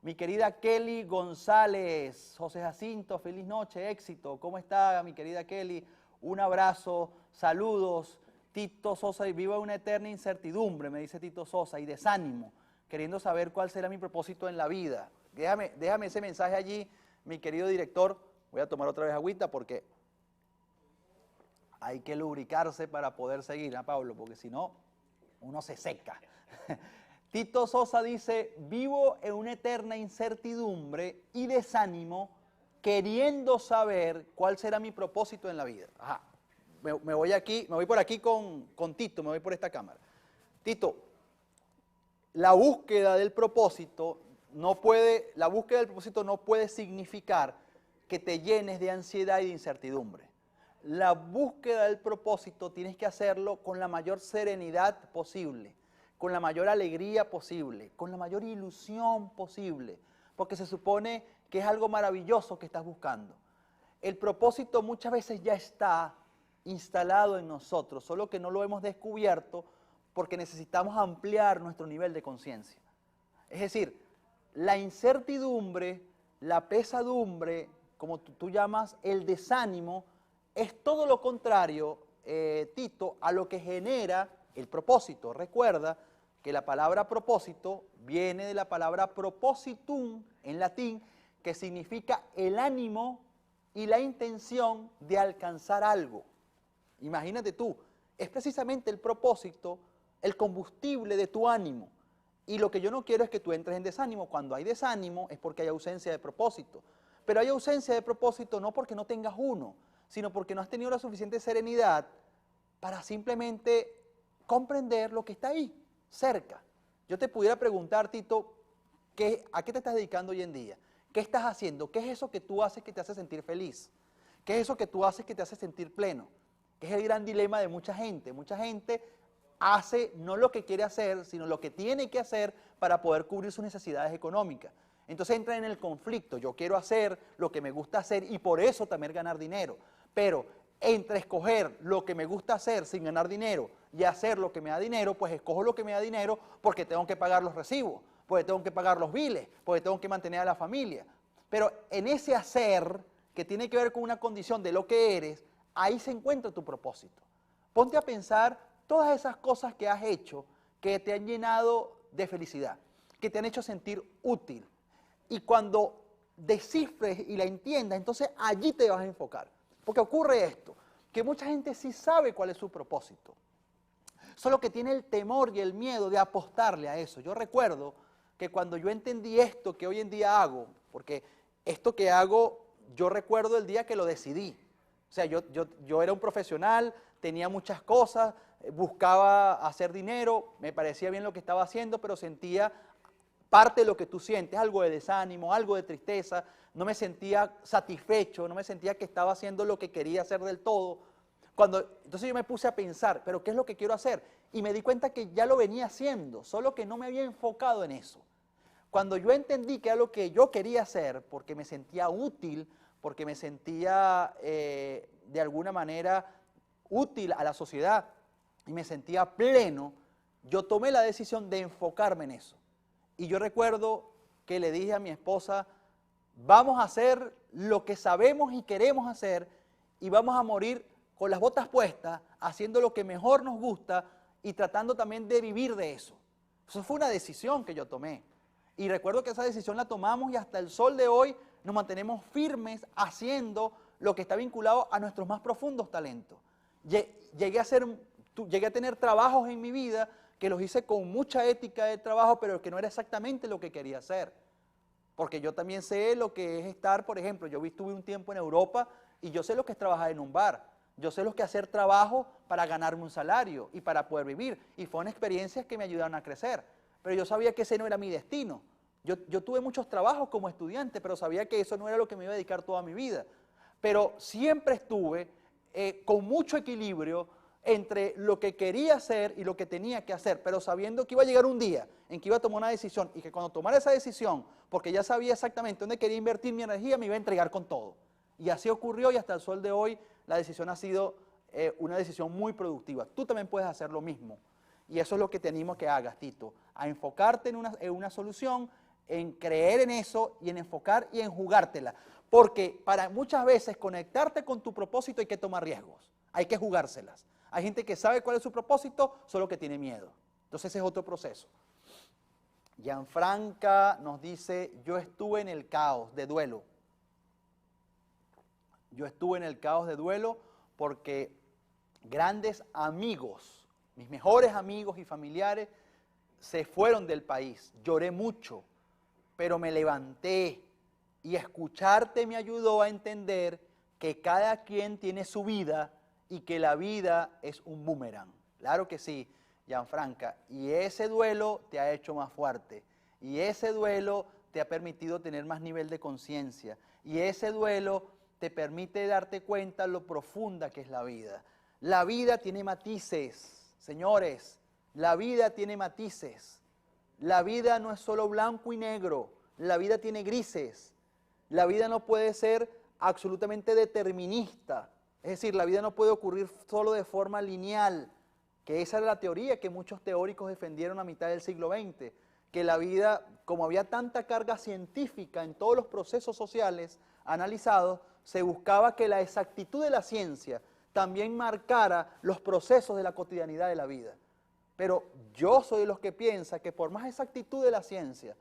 Mi querida Kelly González, José Jacinto, feliz noche, éxito. ¿Cómo está mi querida Kelly? Un abrazo, saludos. Tito Sosa, viva una eterna incertidumbre, me dice Tito Sosa, y desánimo, queriendo saber cuál será mi propósito en la vida. Déjame ese mensaje allí, mi querido director. Voy a tomar otra vez agüita porque hay que lubricarse para poder seguir, ¿no, Pablo? Porque si no, uno se seca. Tito Sosa dice, vivo en una eterna incertidumbre y desánimo, queriendo saber cuál será mi propósito en la vida. Ajá, me voy por aquí con Tito, me voy por esta cámara. Tito, la búsqueda del propósito la búsqueda del propósito no puede significar que te llenes de ansiedad y de incertidumbre. La búsqueda del propósito tienes que hacerlo con la mayor serenidad posible, con la mayor alegría posible, con la mayor ilusión posible, porque se supone que es algo maravilloso que estás buscando. El propósito muchas veces ya está instalado en nosotros, solo que no lo hemos descubierto porque necesitamos ampliar nuestro nivel de conciencia. Es decir, la incertidumbre, la pesadumbre, como tú llamas, el desánimo, es todo lo contrario, Tito, a lo que genera el propósito. Recuerda que la palabra propósito viene de la palabra propositum en latín, que significa el ánimo y la intención de alcanzar algo. Imagínate tú, es precisamente el propósito, el combustible de tu ánimo. Y lo que yo no quiero es que tú entres en desánimo. Cuando hay desánimo es porque hay ausencia de propósito. Pero hay ausencia de propósito no porque no tengas uno, sino porque no has tenido la suficiente serenidad para simplemente comprender lo que está ahí, cerca. Yo te pudiera preguntar, Tito, ¿a qué te estás dedicando hoy en día? ¿Qué estás haciendo? ¿Qué es eso que tú haces que te hace sentir feliz? ¿Qué es eso que tú haces que te hace sentir pleno? Que es el gran dilema de mucha gente. Mucha gente hace no lo que quiere hacer, sino lo que tiene que hacer para poder cubrir sus necesidades económicas. Entonces entra en el conflicto. Yo quiero hacer lo que me gusta hacer y por eso también ganar dinero. Pero entre escoger lo que me gusta hacer sin ganar dinero y hacer lo que me da dinero, pues escojo lo que me da dinero porque tengo que pagar los recibos, porque tengo que pagar los biles, porque tengo que mantener a la familia. Pero en ese hacer, que tiene que ver con una condición de lo que eres, ahí se encuentra tu propósito. Ponte a pensar todas esas cosas que has hecho que te han llenado de felicidad, que te han hecho sentir útil. Y cuando descifres y la entiendas, entonces allí te vas a enfocar. Porque ocurre esto, que mucha gente sí sabe cuál es su propósito, solo que tiene el temor y el miedo de apostarle a eso. Yo recuerdo que cuando yo entendí esto que hoy en día hago, porque esto que hago, yo recuerdo el día que lo decidí. O sea, yo era un profesional, tenía muchas cosas, buscaba hacer dinero, me parecía bien lo que estaba haciendo, pero sentía parte de lo que tú sientes, algo de desánimo, algo de tristeza, no me sentía satisfecho, no me sentía que estaba haciendo lo que quería hacer del todo. Entonces yo me puse a pensar, ¿pero qué es lo que quiero hacer? Y me di cuenta que ya lo venía haciendo, solo que no me había enfocado en eso. Cuando yo entendí que era lo que yo quería hacer, porque me sentía útil, porque me sentía de alguna manera útil a la sociedad y me sentía pleno, yo tomé la decisión de enfocarme en eso. Y yo recuerdo que le dije a mi esposa, vamos a hacer lo que sabemos y queremos hacer y vamos a morir con las botas puestas, haciendo lo que mejor nos gusta y tratando también de vivir de eso. Eso fue una decisión que yo tomé. Y recuerdo que esa decisión la tomamos y hasta el sol de hoy nos mantenemos firmes haciendo lo que está vinculado a nuestros más profundos talentos. Llegué a tener trabajos en mi vida que los hice con mucha ética de trabajo, pero que no era exactamente lo que quería hacer. Porque yo también sé lo que es estar, por ejemplo, yo estuve un tiempo en Europa y yo sé lo que es trabajar en un bar. Yo sé lo que es hacer trabajo para ganarme un salario y para poder vivir. Y fueron experiencias que me ayudaron a crecer. Pero yo sabía que ese no era mi destino. Yo tuve muchos trabajos como estudiante, pero sabía que eso no era lo que me iba a dedicar toda mi vida. Pero siempre estuve con mucho equilibrio entre lo que quería hacer y lo que tenía que hacer, pero sabiendo que iba a llegar un día en que iba a tomar una decisión y que cuando tomara esa decisión, porque ya sabía exactamente dónde quería invertir mi energía, me iba a entregar con todo. Y así ocurrió y hasta el sol de hoy la decisión ha sido una decisión muy productiva. Tú también puedes hacer lo mismo. Y eso es lo que te animo a que hagas, Tito, a enfocarte en una solución, en creer en eso y en enfocar y en jugártela. Porque para muchas veces conectarte con tu propósito hay que tomar riesgos, hay que jugárselas. Hay gente que sabe cuál es su propósito, solo que tiene miedo. Entonces ese es otro proceso. Gianfranca nos dice, yo estuve en el caos de duelo. Yo estuve en el caos de duelo porque grandes amigos, mis mejores amigos y familiares, se fueron del país. Lloré mucho, pero me levanté y escucharte me ayudó a entender que cada quien tiene su vida y que la vida es un boomerang. Claro que sí, Gianfranca. Y ese duelo te ha hecho más fuerte. Y ese duelo te ha permitido tener más nivel de conciencia. Y ese duelo te permite darte cuenta lo profunda que es la vida. La vida tiene matices, señores, la vida tiene matices. La vida no es solo blanco y negro, la vida tiene grises. La vida no puede ser absolutamente determinista, es decir, la vida no puede ocurrir solo de forma lineal, que esa era la teoría que muchos teóricos defendieron a mitad del siglo XX, que la vida, como había tanta carga científica en todos los procesos sociales analizados, se buscaba que la exactitud de la ciencia también marcara los procesos de la cotidianidad de la vida. Pero yo soy de los que piensa que por más exactitud de la ciencia,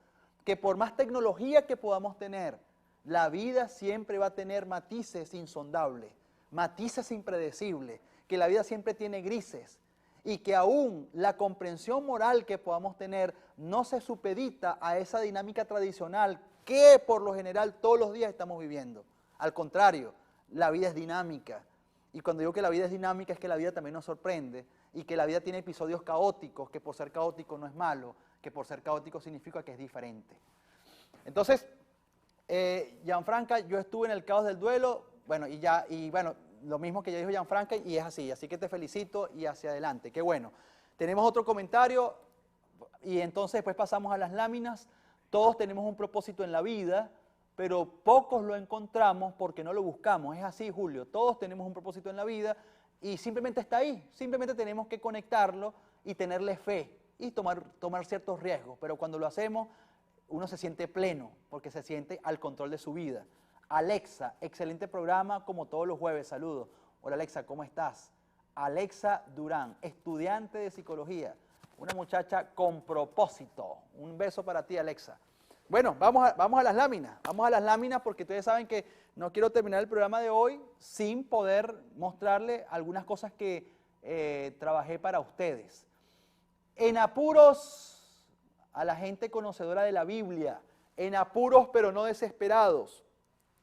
que por más tecnología que podamos tener, la vida siempre va a tener matices insondables, matices impredecibles, que la vida siempre tiene grises y que aún la comprensión moral que podamos tener no se supedita a esa dinámica tradicional que por lo general todos los días estamos viviendo. Al contrario, la vida es dinámica. Y cuando digo que la vida es dinámica es que la vida también nos sorprende y que la vida tiene episodios caóticos, que por ser caótico no es malo, que por ser caótico significa que es diferente. Entonces, Gianfranca, yo estuve en el caos del duelo, bueno, lo mismo que ya dijo Gianfranca y es así que te felicito y hacia adelante, qué bueno. Tenemos otro comentario y entonces después pasamos a las láminas. Todos tenemos un propósito en la vida, pero pocos lo encontramos porque no lo buscamos. Es así, Julio, todos tenemos un propósito en la vida y simplemente está ahí, simplemente tenemos que conectarlo y tenerle fe y tomar ciertos riesgos, pero cuando lo hacemos uno se siente pleno porque se siente al control de su vida. Alexa, excelente programa como todos los jueves, saludos. Hola Alexa, ¿cómo estás? Alexa Durán, estudiante de psicología, una muchacha con propósito. Un beso para ti, Alexa. Bueno, vamos a las láminas porque ustedes saben que no quiero terminar el programa de hoy sin poder mostrarle algunas cosas que trabajé para ustedes. En apuros, a la gente conocedora de la Biblia, en apuros pero no desesperados,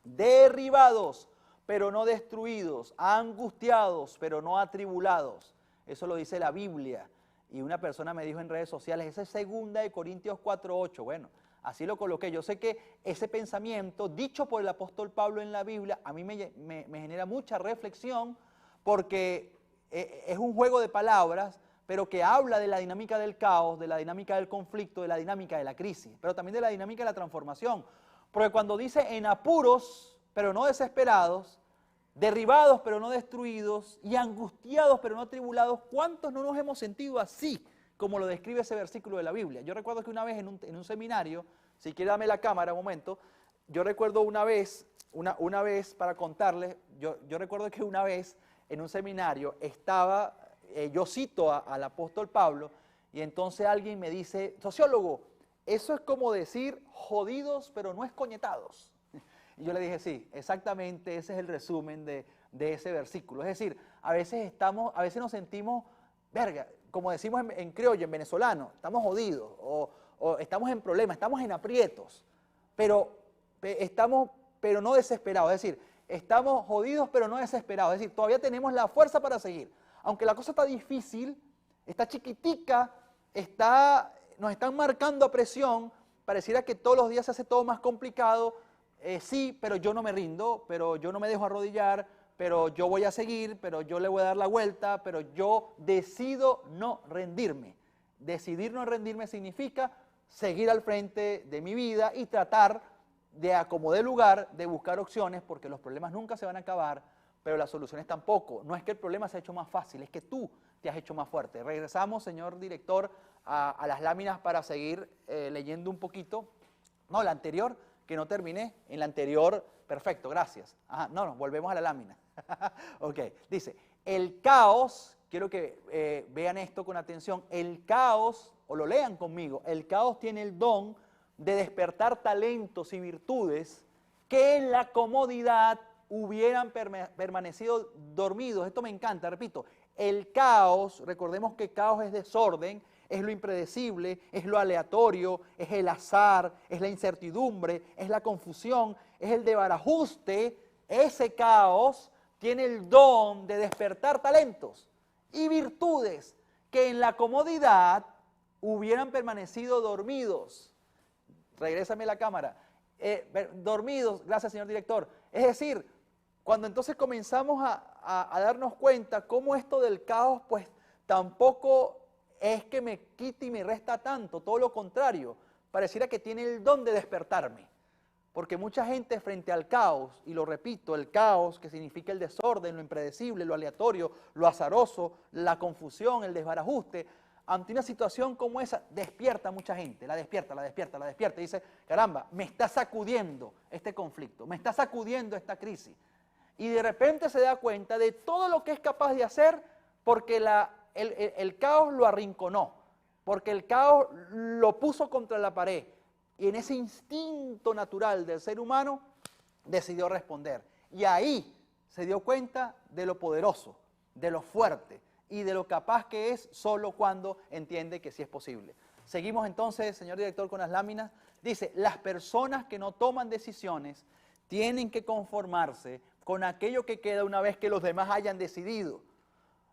derribados pero no destruidos, angustiados pero no atribulados. Eso lo dice la Biblia. Y una persona me dijo en redes sociales, esa es 2 Corintios 4:8. Bueno, así lo coloqué. Yo sé que ese pensamiento, dicho por el apóstol Pablo en la Biblia, a mí me genera mucha reflexión porque es un juego de palabras, pero que habla de la dinámica del caos, de la dinámica del conflicto, de la dinámica de la crisis, pero también de la dinámica de la transformación. Porque cuando dice en apuros, pero no desesperados, derribados pero no destruidos y angustiados pero no atribulados, ¿cuántos no nos hemos sentido así, como lo describe ese versículo de la Biblia? Yo recuerdo que una vez en un seminario, si quiere dame la cámara un momento, yo recuerdo una vez para contarles, yo recuerdo que una vez en un seminario estaba, yo cito al apóstol Pablo, y entonces alguien me dice, sociólogo, eso es como decir jodidos pero no escoñetados. Y yo le dije, sí, exactamente, ese es el resumen de ese versículo. Es decir, a veces nos sentimos, verga, como decimos en criollo, en venezolano, estamos jodidos, o estamos en problemas, estamos en aprietos, pero no desesperados. Es decir, estamos jodidos pero no desesperados. Es decir, todavía tenemos la fuerza para seguir. Aunque la cosa está difícil, está chiquitica, nos están marcando a presión, pareciera que todos los días se hace todo más complicado. Sí, pero yo no me rindo, pero yo no me dejo arrodillar, pero yo voy a seguir, pero yo le voy a dar la vuelta, pero yo decido no rendirme. Decidir no rendirme significa seguir al frente de mi vida y tratar de acomodar lugar, de buscar opciones, porque los problemas nunca se van a acabar, pero las soluciones tampoco. No es que el problema se ha hecho más fácil, es que tú te has hecho más fuerte. Regresamos, señor director, a las láminas para seguir leyendo un poquito. No, la anterior, que no terminé, en la anterior, perfecto, gracias. Ajá, no, volvemos a la lámina. Ok, dice, el caos, quiero que vean esto con atención, el caos, o lo lean conmigo, el caos tiene el don de despertar talentos y virtudes que en la comodidad hubieran permanecido dormidos. Esto me encanta, repito, el caos, recordemos que caos es desorden, es lo impredecible, es lo aleatorio, es el azar, es la incertidumbre, es la confusión, es el desbarajuste. Ese caos tiene el don de despertar talentos y virtudes que en la comodidad hubieran permanecido dormidos. regrésame la cámara. Dormidos, gracias señor director. Es decir, cuando entonces comenzamos a darnos cuenta cómo esto del caos, pues tampoco es que me quite y me resta tanto, todo lo contrario, pareciera que tiene el don de despertarme. Porque mucha gente frente al caos, y lo repito, el caos que significa el desorden, lo impredecible, lo aleatorio, lo azaroso, la confusión, el desbarajuste, ante una situación como esa, despierta a mucha gente, la despierta, y dice, caramba, me está sacudiendo este conflicto, me está sacudiendo esta crisis. Y de repente se da cuenta de todo lo que es capaz de hacer porque el caos lo arrinconó, porque el caos lo puso contra la pared. Y en ese instinto natural del ser humano decidió responder. Y ahí se dio cuenta de lo poderoso, de lo fuerte y de lo capaz que es solo cuando entiende que sí es posible. Seguimos entonces, señor director, con las láminas. Dice, las personas que no toman decisiones tienen que conformarse con aquello que queda una vez que los demás hayan decidido.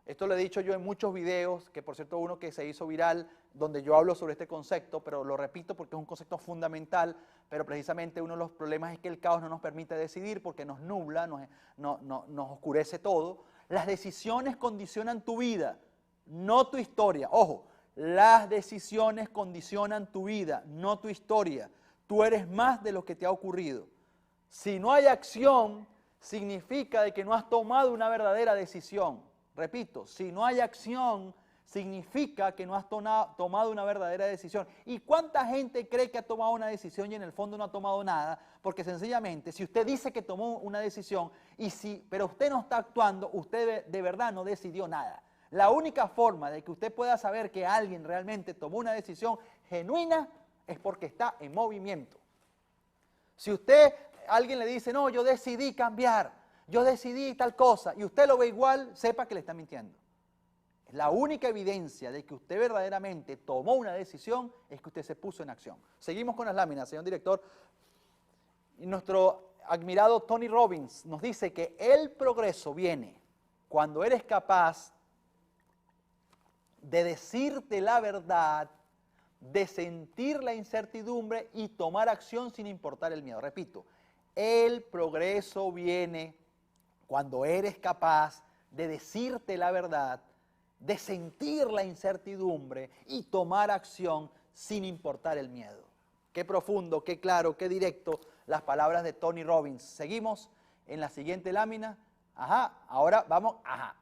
Esto lo he dicho yo en muchos videos, que por cierto uno que se hizo viral, donde yo hablo sobre este concepto, pero lo repito porque es un concepto fundamental, pero precisamente uno de los problemas es que el caos no nos permite decidir porque nos nubla, nos oscurece todo. Las decisiones condicionan tu vida, no tu historia. Ojo, las decisiones condicionan tu vida, no tu historia. Tú eres más de lo que te ha ocurrido. Si no hay acción, significa de que no has tomado una verdadera decisión. Repito, si no hay acción, significa que no has tomado una verdadera decisión. ¿Y cuánta gente cree que ha tomado una decisión y en el fondo no ha tomado nada? Porque sencillamente, si usted dice que tomó una decisión, pero usted no está actuando, usted de verdad no decidió nada. La única forma de que usted pueda saber que alguien realmente tomó una decisión genuina es porque está en movimiento. Si alguien le dice, no, yo decidí cambiar, yo decidí tal cosa, y usted lo ve igual, sepa que le está mintiendo. La única evidencia de que usted verdaderamente tomó una decisión es que usted se puso en acción. Seguimos con las láminas, señor director. Y nuestro admirado Tony Robbins nos dice que el progreso viene cuando eres capaz de decirte la verdad, de sentir la incertidumbre y tomar acción sin importar el miedo. Repito, el progreso viene cuando eres capaz de decirte la verdad, de sentir la incertidumbre y tomar acción sin importar el miedo. Qué profundo, qué claro, qué directo las palabras de Tony Robbins. Seguimos en la siguiente lámina. Ahora vamos,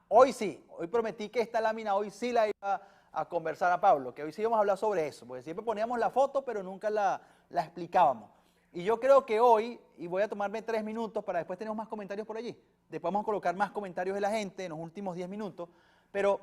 hoy sí, hoy prometí que esta lámina hoy sí la iba a conversar a Pablo, que hoy sí vamos a hablar sobre eso, porque siempre poníamos la foto, pero nunca la explicábamos. Y yo creo que hoy, y voy a tomarme 3 minutos para después tenemos más comentarios por allí. Después vamos a colocar más comentarios de la gente en los últimos 10 minutos. Pero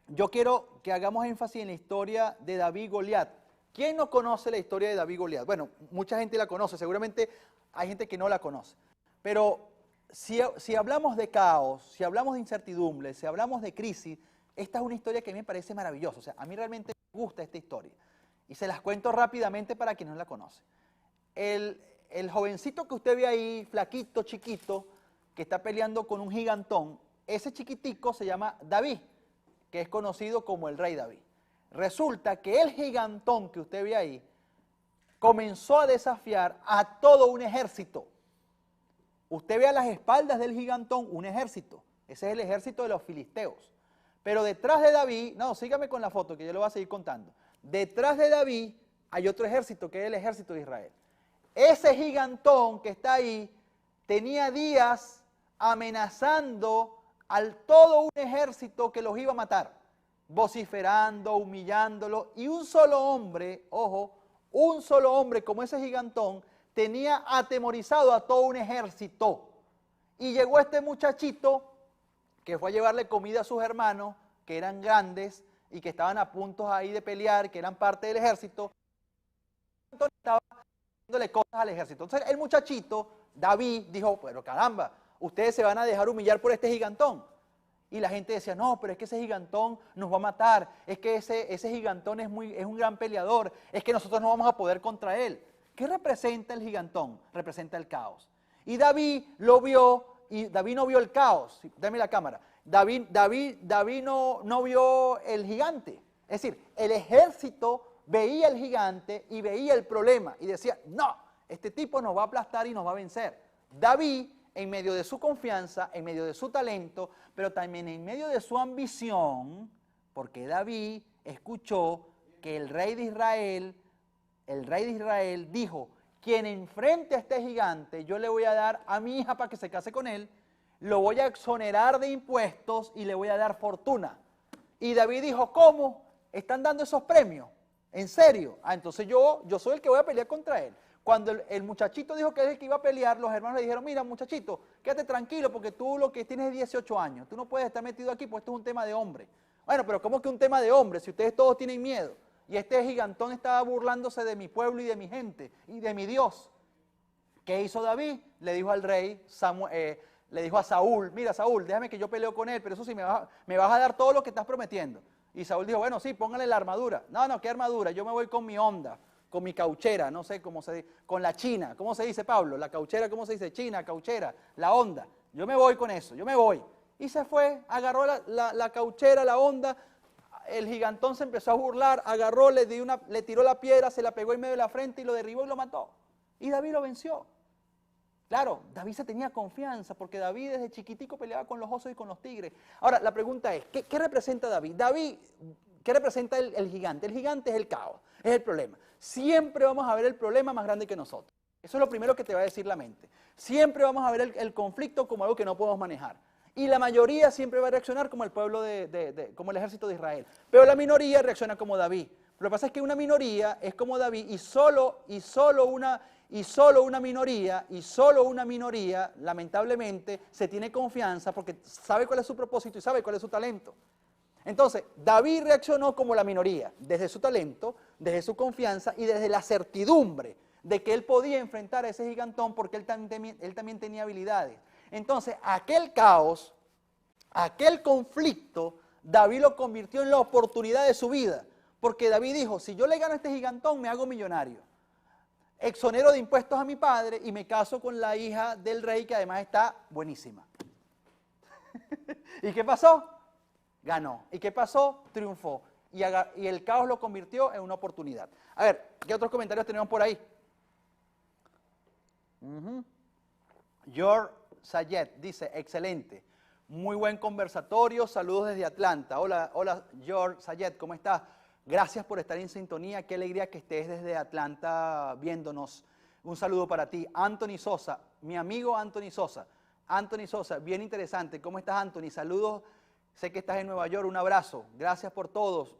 yo quiero que hagamos énfasis en la historia de David y Goliat. ¿Quién no conoce la historia de David y Goliat? Bueno, mucha gente la conoce, seguramente hay gente que no la conoce. Pero si hablamos de caos, si hablamos de incertidumbre, si hablamos de crisis, esta es una historia que a mí me parece maravillosa. O sea, a mí realmente me gusta esta historia. Y se las cuento rápidamente para quien no la conoce. El jovencito que usted ve ahí, flaquito, chiquito, que está peleando con un gigantón, ese chiquitico se llama David, que es conocido como el rey David. Resulta que el gigantón que usted ve ahí comenzó a desafiar a todo un ejército. Usted ve a las espaldas del gigantón un ejército. Ese es el ejército de los filisteos. Pero detrás de David, no, sígame con la foto que yo le voy a seguir contando. Detrás de David hay otro ejército que es el ejército de Israel. Ese gigantón que está ahí tenía días amenazando al todo un ejército que los iba a matar, vociferando, humillándolo, y un solo hombre, ojo, un solo hombre como ese gigantón tenía atemorizado a todo un ejército. Y llegó este muchachito que fue a llevarle comida a sus hermanos, que eran grandes y que estaban a punto ahí de pelear, que eran parte del ejército. Entonces estaba dándole cosas al ejército. Entonces el muchachito, David, dijo, pero caramba, ustedes se van a dejar humillar por este gigantón. Y la gente decía, no, pero es que ese gigantón nos va a matar, es que ese gigantón es un gran peleador, es que nosotros no vamos a poder contra él. ¿Qué representa el gigantón? Representa el caos. Y David lo vio, y David no vio el caos. Dame la cámara. David no vio el gigante. Es decir, el ejército veía el gigante y veía el problema y decía, no, este tipo nos va a aplastar y nos va a vencer. David, en medio de su confianza, en medio de su talento, pero también en medio de su ambición, porque David escuchó que el rey de Israel dijo, quien enfrente a este gigante, yo le voy a dar a mi hija para que se case con él, lo voy a exonerar de impuestos y le voy a dar fortuna. Y David dijo, ¿cómo? ¿Están dando esos premios? ¿En serio? Ah, entonces yo soy el que voy a pelear contra él. Cuando el muchachito dijo que es el que iba a pelear, los hermanos le dijeron, mira muchachito, quédate tranquilo porque tú lo que tienes es 18 años, tú no puedes estar metido aquí porque esto es un tema de hombre. Bueno, pero ¿cómo que un tema de hombre si ustedes todos tienen miedo? Y este gigantón estaba burlándose de mi pueblo y de mi gente y de mi Dios. ¿Qué hizo David? Le dijo al rey le dijo a Saúl, mira Saúl, déjame que yo peleo con él, pero eso sí, me vas a dar todo lo que estás prometiendo. Y Saúl dijo, bueno, sí, póngale la armadura. No, ¿qué armadura? Yo me voy con mi onda, con mi cauchera, no sé cómo se dice, con la china. ¿Cómo se dice, Pablo? La cauchera, ¿cómo se dice? China, cauchera, la onda. Yo me voy con eso, yo me voy. Y se fue, agarró la cauchera, la onda. El gigantón se empezó a burlar, agarró, le tiró la piedra, se la pegó en medio de la frente y lo derribó y lo mató. Y David lo venció. Claro, David se tenía confianza porque David desde chiquitico peleaba con los osos y con los tigres. Ahora, la pregunta es, ¿qué representa David? ¿Qué representa el gigante? El gigante es el caos, es el problema. Siempre vamos a ver el problema más grande que nosotros. Eso es lo primero que te va a decir la mente. Siempre vamos a ver el conflicto como algo que no podemos manejar. Y la mayoría siempre va a reaccionar como el pueblo como el ejército de Israel. Pero la minoría reacciona como David. Lo que pasa es que una minoría es como David y solo una minoría, lamentablemente, se tiene confianza porque sabe cuál es su propósito y sabe cuál es su talento. Entonces, David reaccionó como la minoría, desde su talento, desde su confianza y desde la certidumbre de que él podía enfrentar a ese gigantón porque él también tenía habilidades. Entonces, aquel caos, aquel conflicto, David lo convirtió en la oportunidad de su vida. Porque David dijo, si yo le gano a este gigantón, me hago millonario. Exonero de impuestos a mi padre y me caso con la hija del rey que además está buenísima. ¿Y qué pasó? Ganó. ¿Y qué pasó? Triunfó. Y el caos lo convirtió en una oportunidad. A ver, ¿qué otros comentarios tenemos por ahí? George Sayed dice, excelente, muy buen conversatorio, saludos desde Atlanta. Hola George Sayed, ¿cómo estás? Gracias por estar en sintonía, qué alegría que estés desde Atlanta viéndonos. Un saludo para ti. Anthony Sosa, mi amigo Anthony Sosa. Anthony Sosa, bien interesante. ¿Cómo estás, Anthony? Saludos, sé que estás en Nueva York, un abrazo. Gracias por todos.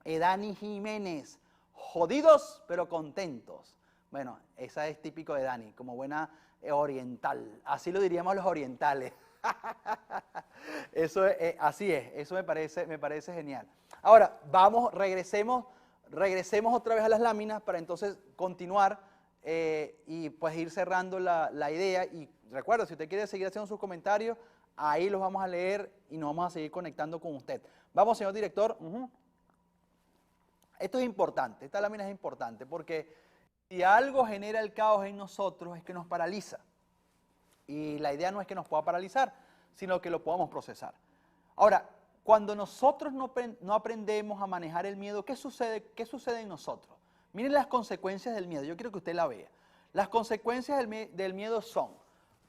Edani Jiménez, jodidos pero contentos. Bueno, esa es típico de Dani, como buena oriental. Así lo diríamos los orientales. Eso así es, eso me parece genial. Ahora, regresemos otra vez a las láminas para entonces continuar y pues ir cerrando la idea. Y recuerda, si usted quiere seguir haciendo sus comentarios, ahí los vamos a leer y nos vamos a seguir conectando con usted. Vamos, señor director. Esto es importante, esta lámina es importante porque si algo genera el caos en nosotros es que nos paraliza. Y la idea no es que nos pueda paralizar, sino que lo podamos procesar. Ahora, cuando nosotros no aprendemos a manejar el miedo, ¿qué sucede en nosotros? Miren las consecuencias del miedo, yo quiero que usted la vea. Las consecuencias del miedo son,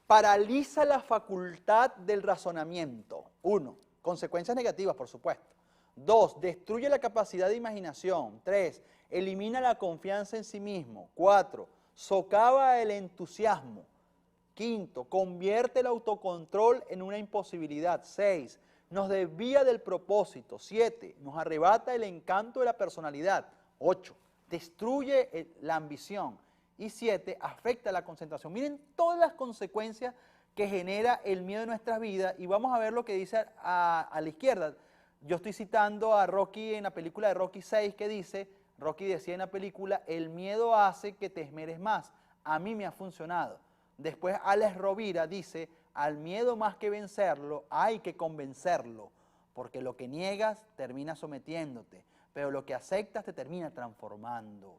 paraliza la facultad del razonamiento. 1, consecuencias negativas, por supuesto. 2, destruye la capacidad de imaginación. 3, elimina la confianza en sí mismo. 4, socava el entusiasmo. 5, convierte el autocontrol en una imposibilidad. 6, nos desvía del propósito. 7, nos arrebata el encanto de la personalidad. 8, destruye la ambición. Y 7, afecta la concentración. Miren todas las consecuencias que genera el miedo en nuestras vidas y vamos a ver lo que dice a la izquierda. Yo estoy citando a Rocky en la película de Rocky 6 que dice, Rocky decía en la película, el miedo hace que te esmeres más. A mí me ha funcionado. Después Alex Rovira dice, al miedo más que vencerlo, hay que convencerlo, porque lo que niegas termina sometiéndote, pero lo que aceptas te termina transformando.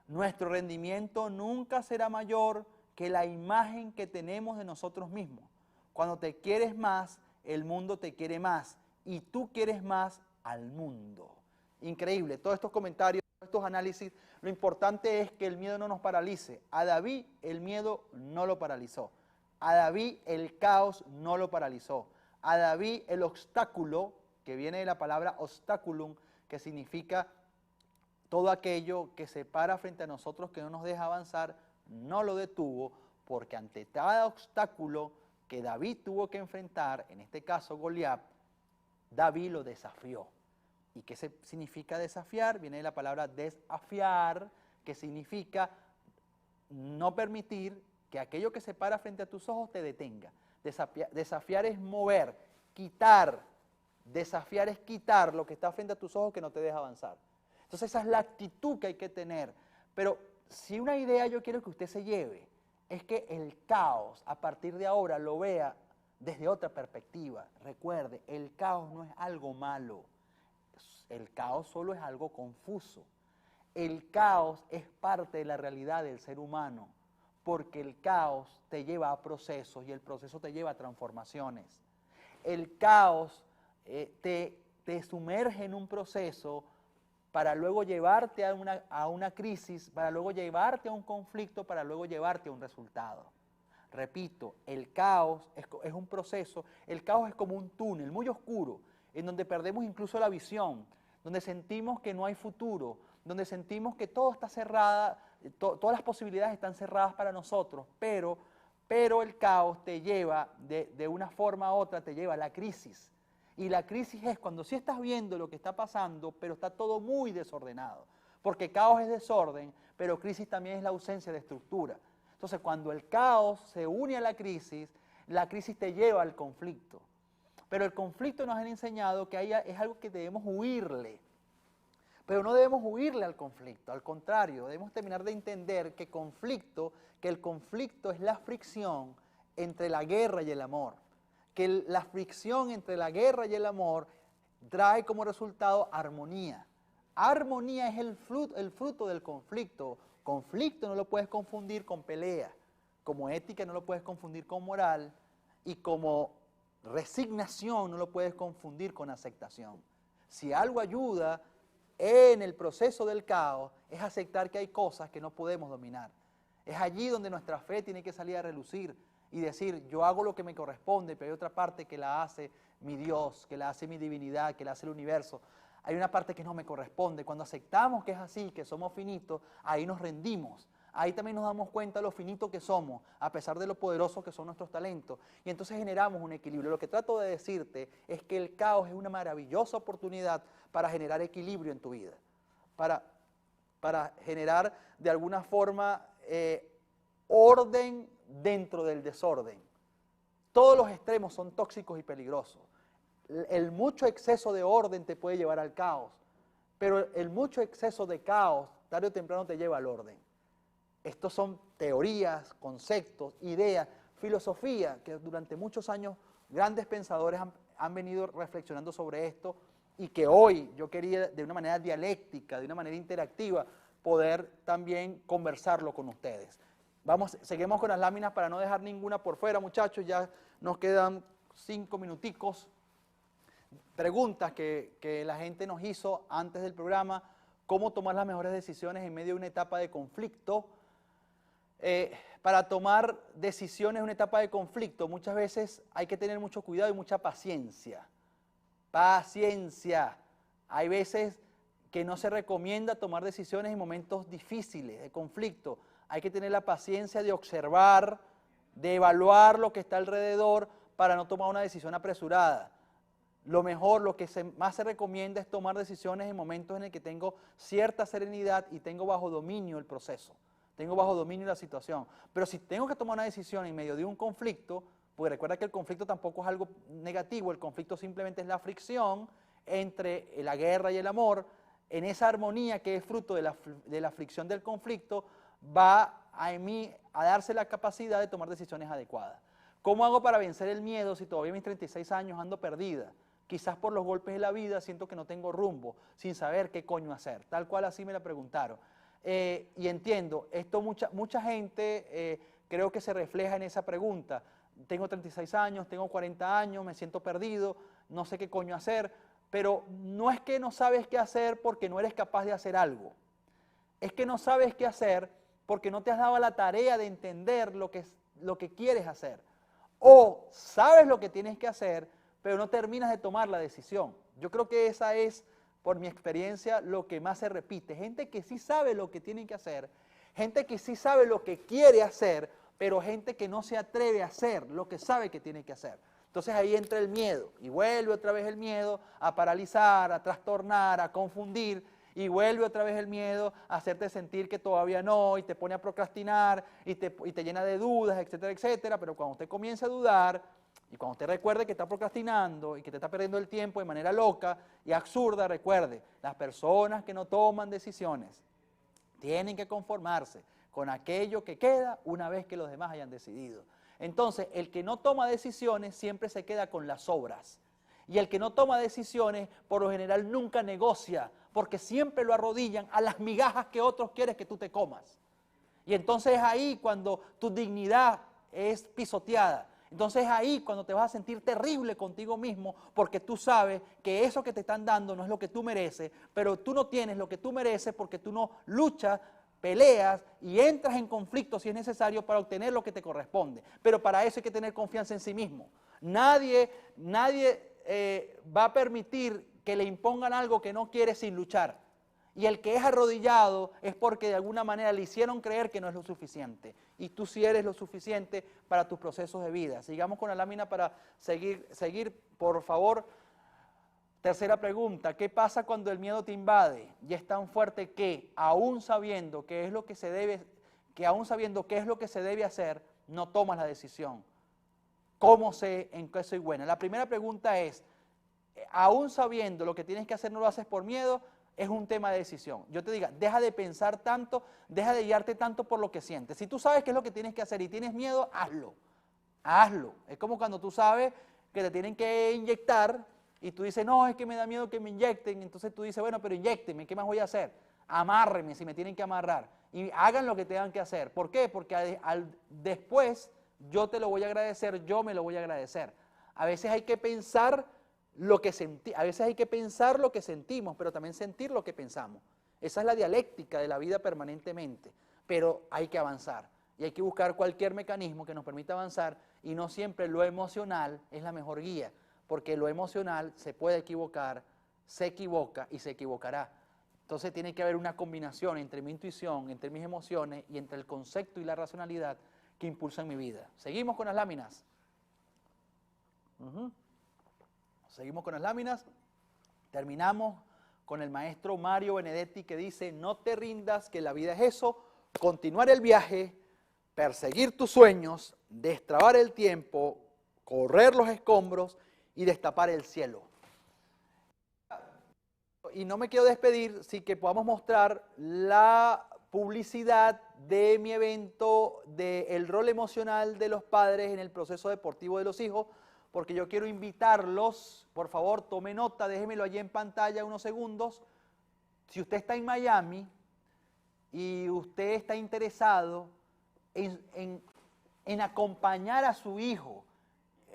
Nuestro rendimiento nunca será mayor que la imagen que tenemos de nosotros mismos. Cuando te quieres más, el mundo te quiere más, y tú quieres más al mundo. Increíble, todos estos comentarios estos análisis, lo importante es que el miedo no nos paralice. A David el miedo no lo paralizó. A David el caos no lo paralizó. A David el obstáculo, que viene de la palabra obstaculum, que significa todo aquello que se para frente a nosotros, que no nos deja avanzar, no lo detuvo, porque ante cada obstáculo que David tuvo que enfrentar, en este caso Goliat, David lo desafió. ¿Y qué significa desafiar? Viene de la palabra desafiar, que significa no permitir que aquello que se para frente a tus ojos te detenga. Desafiar es mover, quitar. Desafiar es quitar lo que está frente a tus ojos que no te deja avanzar. Entonces esa es la actitud que hay que tener. Pero si una idea yo quiero que usted se lleve, es que el caos a partir de ahora lo vea desde otra perspectiva. Recuerde, el caos no es algo malo. El caos solo es algo confuso. El caos es parte de la realidad del ser humano, porque el caos te lleva a procesos y el proceso te lleva a transformaciones. El caos te sumerge en un proceso para luego llevarte a una crisis, para luego llevarte a un conflicto, para luego llevarte a un resultado. Repito, el caos es un proceso, el caos es como un túnel muy oscuro, en donde perdemos incluso la visión, donde sentimos que no hay futuro, donde sentimos que todo está cerrado, todas las posibilidades están cerradas para nosotros, pero el caos te lleva, de una forma u otra, te lleva a la crisis. Y la crisis es cuando sí estás viendo lo que está pasando, pero está todo muy desordenado. Porque caos es desorden, pero crisis también es la ausencia de estructura. Entonces, cuando el caos se une a la crisis te lleva al conflicto. Pero el conflicto nos han enseñado que es algo que debemos huirle. Pero no debemos huirle al conflicto, al contrario, debemos terminar de entender que el conflicto es la fricción entre la guerra y el amor. Que la fricción entre la guerra y el amor trae como resultado armonía. Armonía es el fruto del conflicto. Conflicto no lo puedes confundir con pelea. Como ética no lo puedes confundir con moral. Y como resignación no lo puedes confundir con aceptación. Si algo ayuda en el proceso del caos es aceptar que hay cosas que no podemos dominar. Es allí donde nuestra fe tiene que salir a relucir y decir, yo hago lo que me corresponde, pero hay otra parte que la hace mi Dios, que la hace mi divinidad, que la hace el universo. Hay una parte que no me corresponde. Cuando aceptamos que es así, que somos finitos, ahí nos rendimos. Ahí también nos damos cuenta de lo finito que somos, a pesar de lo poderosos que son nuestros talentos. Y entonces generamos un equilibrio. Lo que trato de decirte es que el caos es una maravillosa oportunidad para generar equilibrio en tu vida. Para generar de alguna forma orden dentro del desorden. Todos los extremos son tóxicos y peligrosos. El mucho exceso de orden te puede llevar al caos, pero el mucho exceso de caos tarde o temprano te lleva al orden. Estos son teorías, conceptos, ideas, filosofía, que durante muchos años grandes pensadores han venido reflexionando sobre esto y que hoy yo quería de una manera dialéctica, de una manera interactiva, poder también conversarlo con ustedes. Seguimos con las láminas para no dejar ninguna por fuera, muchachos, ya nos quedan 5 minuticos. Preguntas que la gente nos hizo antes del programa, cómo tomar las mejores decisiones en medio de una etapa de conflicto. Para tomar decisiones en una etapa de conflicto, muchas veces hay que tener mucho cuidado y mucha paciencia. Paciencia. Hay veces que no se recomienda tomar decisiones en momentos difíciles, de conflicto. Hay que tener la paciencia de observar, de evaluar lo que está alrededor para no tomar una decisión apresurada. Lo mejor, lo que más se recomienda es tomar decisiones en momentos en el que tengo cierta serenidad y tengo bajo dominio el proceso. Tengo bajo dominio la situación. Pero si tengo que tomar una decisión en medio de un conflicto, porque recuerda que el conflicto tampoco es algo negativo, el conflicto simplemente es la fricción entre la guerra y el amor. En esa armonía que es fruto de la fricción del conflicto, va en mí a darse la capacidad de tomar decisiones adecuadas. ¿Cómo hago para vencer el miedo si todavía a mis 36 años ando perdida? Quizás por los golpes de la vida siento que no tengo rumbo, sin saber qué coño hacer. Tal cual así me la preguntaron. Y entiendo, esto mucha gente creo que se refleja en esa pregunta. Tengo 36 años, tengo 40 años, me siento perdido, no sé qué coño hacer, pero no es que no sabes qué hacer porque no eres capaz de hacer algo. es que no sabes qué hacer porque no te has dado la tarea de entender lo que quieres hacer. O sabes lo que tienes que hacer, pero no terminas de tomar la decisión. Yo creo que esa es, por mi experiencia, lo que más se repite. Gente que sí sabe lo que tiene que hacer, gente que sí sabe lo que quiere hacer, pero gente que no se atreve a hacer lo que sabe que tiene que hacer. Entonces ahí entra el miedo y vuelve otra vez el miedo a paralizar, a trastornar, a confundir, y vuelve otra vez el miedo a hacerte sentir que todavía no, y te pone a procrastinar, y te llena de dudas, etcétera, etcétera. Pero cuando usted comienza a dudar, y cuando usted recuerde que está procrastinando y que te está perdiendo el tiempo de manera loca y absurda, recuerde, las personas que no toman decisiones tienen que conformarse con aquello que queda una vez que los demás hayan decidido. Entonces, el que no toma decisiones siempre se queda con las sobras. Y el que no toma decisiones, por lo general, nunca negocia, porque siempre lo arrodillan a las migajas que otros quieren que tú te comas. Y entonces es ahí cuando tu dignidad es pisoteada. Entonces es ahí cuando te vas a sentir terrible contigo mismo, porque tú sabes que eso que te están dando no es lo que tú mereces, pero tú no tienes lo que tú mereces porque tú no luchas, peleas y entras en conflicto si es necesario para obtener lo que te corresponde. Pero para eso hay que tener confianza en sí mismo. Nadie va a permitir que le impongan algo que no quiere sin luchar. Y el que es arrodillado es porque de alguna manera le hicieron creer que no es lo suficiente. Y tú sí eres lo suficiente para tus procesos de vida. Sigamos con la lámina para seguir, por favor. Tercera pregunta, ¿qué pasa cuando el miedo te invade y es tan fuerte que, aún sabiendo qué es lo que se debe hacer, no tomas la decisión? ¿Cómo sé en qué soy buena? La primera pregunta es, aún sabiendo lo que tienes que hacer, no lo haces por miedo, es un tema de decisión. Yo te digo, deja de pensar tanto, deja de guiarte tanto por lo que sientes. Si tú sabes qué es lo que tienes que hacer y tienes miedo, hazlo. Hazlo. Es como cuando tú sabes que te tienen que inyectar y tú dices, no, es que me da miedo que me inyecten. Entonces tú dices, bueno, pero inyéctenme, ¿qué más voy a hacer? Amárrenme si me tienen que amarrar. Y hagan lo que tengan que hacer. ¿Por qué? Porque después yo te lo voy a agradecer, yo me lo voy a agradecer. A veces hay que pensar lo que sentimos, pero también sentir lo que pensamos. Esa es la dialéctica de la vida permanentemente, pero hay que avanzar y hay que buscar cualquier mecanismo que nos permita avanzar y no siempre lo emocional es la mejor guía, porque lo emocional se puede equivocar, se equivoca y se equivocará. Entonces tiene que haber una combinación entre mi intuición, entre mis emociones y entre el concepto y la racionalidad que impulsan mi vida. Seguimos con las láminas. Seguimos con las láminas, terminamos con el maestro Mario Benedetti que dice, no te rindas, que la vida es eso, continuar el viaje, perseguir tus sueños, destrabar el tiempo, correr los escombros y destapar el cielo. Y no me quiero despedir sin que podamos mostrar la publicidad de mi evento del rol emocional de los padres en el proceso deportivo de los hijos, porque yo quiero invitarlos, por favor, tome nota, déjemelo allí en pantalla unos segundos. Si usted está en Miami y usted está interesado en acompañar a su hijo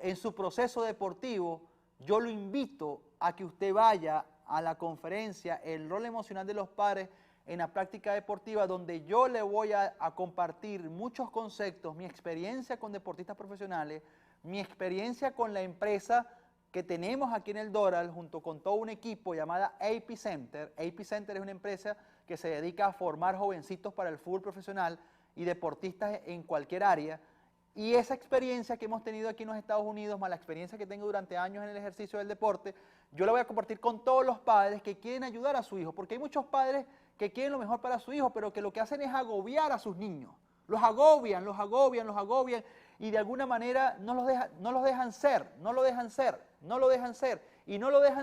en su proceso deportivo, yo lo invito a que usted vaya a la conferencia El rol emocional de los padres en la práctica deportiva, donde yo le voy a compartir muchos conceptos, mi experiencia con deportistas profesionales, mi experiencia con la empresa que tenemos aquí en el Doral, junto con todo un equipo llamada AP Center. AP Center es una empresa que se dedica a formar jovencitos para el fútbol profesional y deportistas en cualquier área. Y esa experiencia que hemos tenido aquí en los Estados Unidos, más la experiencia que tengo durante años en el ejercicio del deporte, yo la voy a compartir con todos los padres que quieren ayudar a su hijo, porque hay muchos padres que quieren lo mejor para su hijo, pero que lo que hacen es agobiar a sus niños. Los agobian, y de alguna manera no los dejan ser, y no lo dejan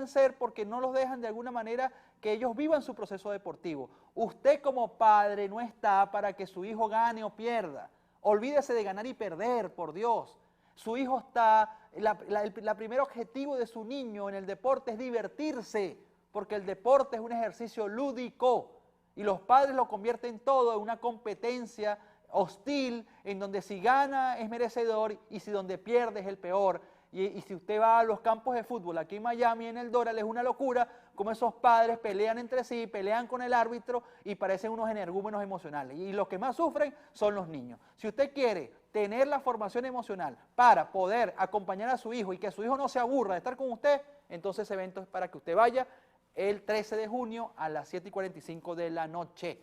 ser porque no los dejan de alguna manera que ellos vivan su proceso deportivo. Usted como padre no está para que su hijo gane o pierda. Olvídese de ganar y perder, por Dios. Su hijo está, el primer objetivo de su niño en el deporte es divertirse, porque el deporte es un ejercicio lúdico y los padres lo convierten todo en una competencia hostil, en donde si gana es merecedor y si donde pierde es el peor. Y si usted va a los campos de fútbol aquí en Miami, en el Doral, es una locura como esos padres pelean entre sí, pelean con el árbitro y parecen unos energúmenos emocionales. Y los que más sufren son los niños. Si usted quiere tener la formación emocional para poder acompañar a su hijo y que su hijo no se aburra de estar con usted, entonces ese evento es para que usted vaya el 13 de junio a las 7:45 de la noche.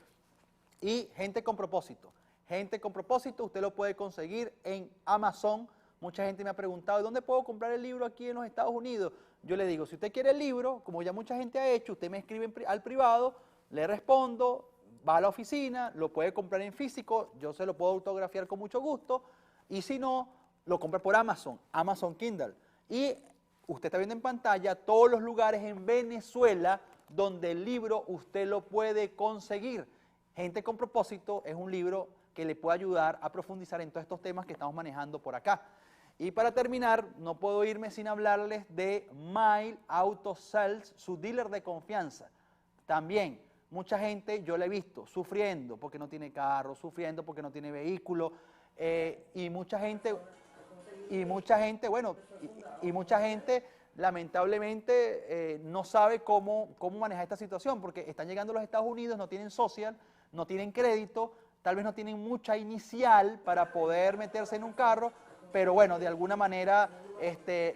Y Gente con Propósito. Gente con Propósito, usted lo puede conseguir en Amazon. Mucha gente me ha preguntado, ¿dónde puedo comprar el libro aquí en los Estados Unidos? Yo le digo, si usted quiere el libro, como ya mucha gente ha hecho, usted me escribe al privado, le respondo, va a la oficina, lo puede comprar en físico, yo se lo puedo autografiar con mucho gusto, y si no, lo compra por Amazon, Amazon Kindle. Y usted está viendo en pantalla todos los lugares en Venezuela donde el libro usted lo puede conseguir. Gente con Propósito es un libro que le puede ayudar a profundizar en todos estos temas que estamos manejando por acá. Y para terminar, no puedo irme sin hablarles de Mile Auto Sales, su dealer de confianza. También, mucha gente, yo la he visto, sufriendo porque no tiene carro, sufriendo porque no tiene vehículo, y mucha gente, lamentablemente no sabe cómo manejar esta situación, porque están llegando a los Estados Unidos, no tienen social, no tienen crédito, tal vez no tienen mucha inicial para poder meterse en un carro, pero bueno, de alguna manera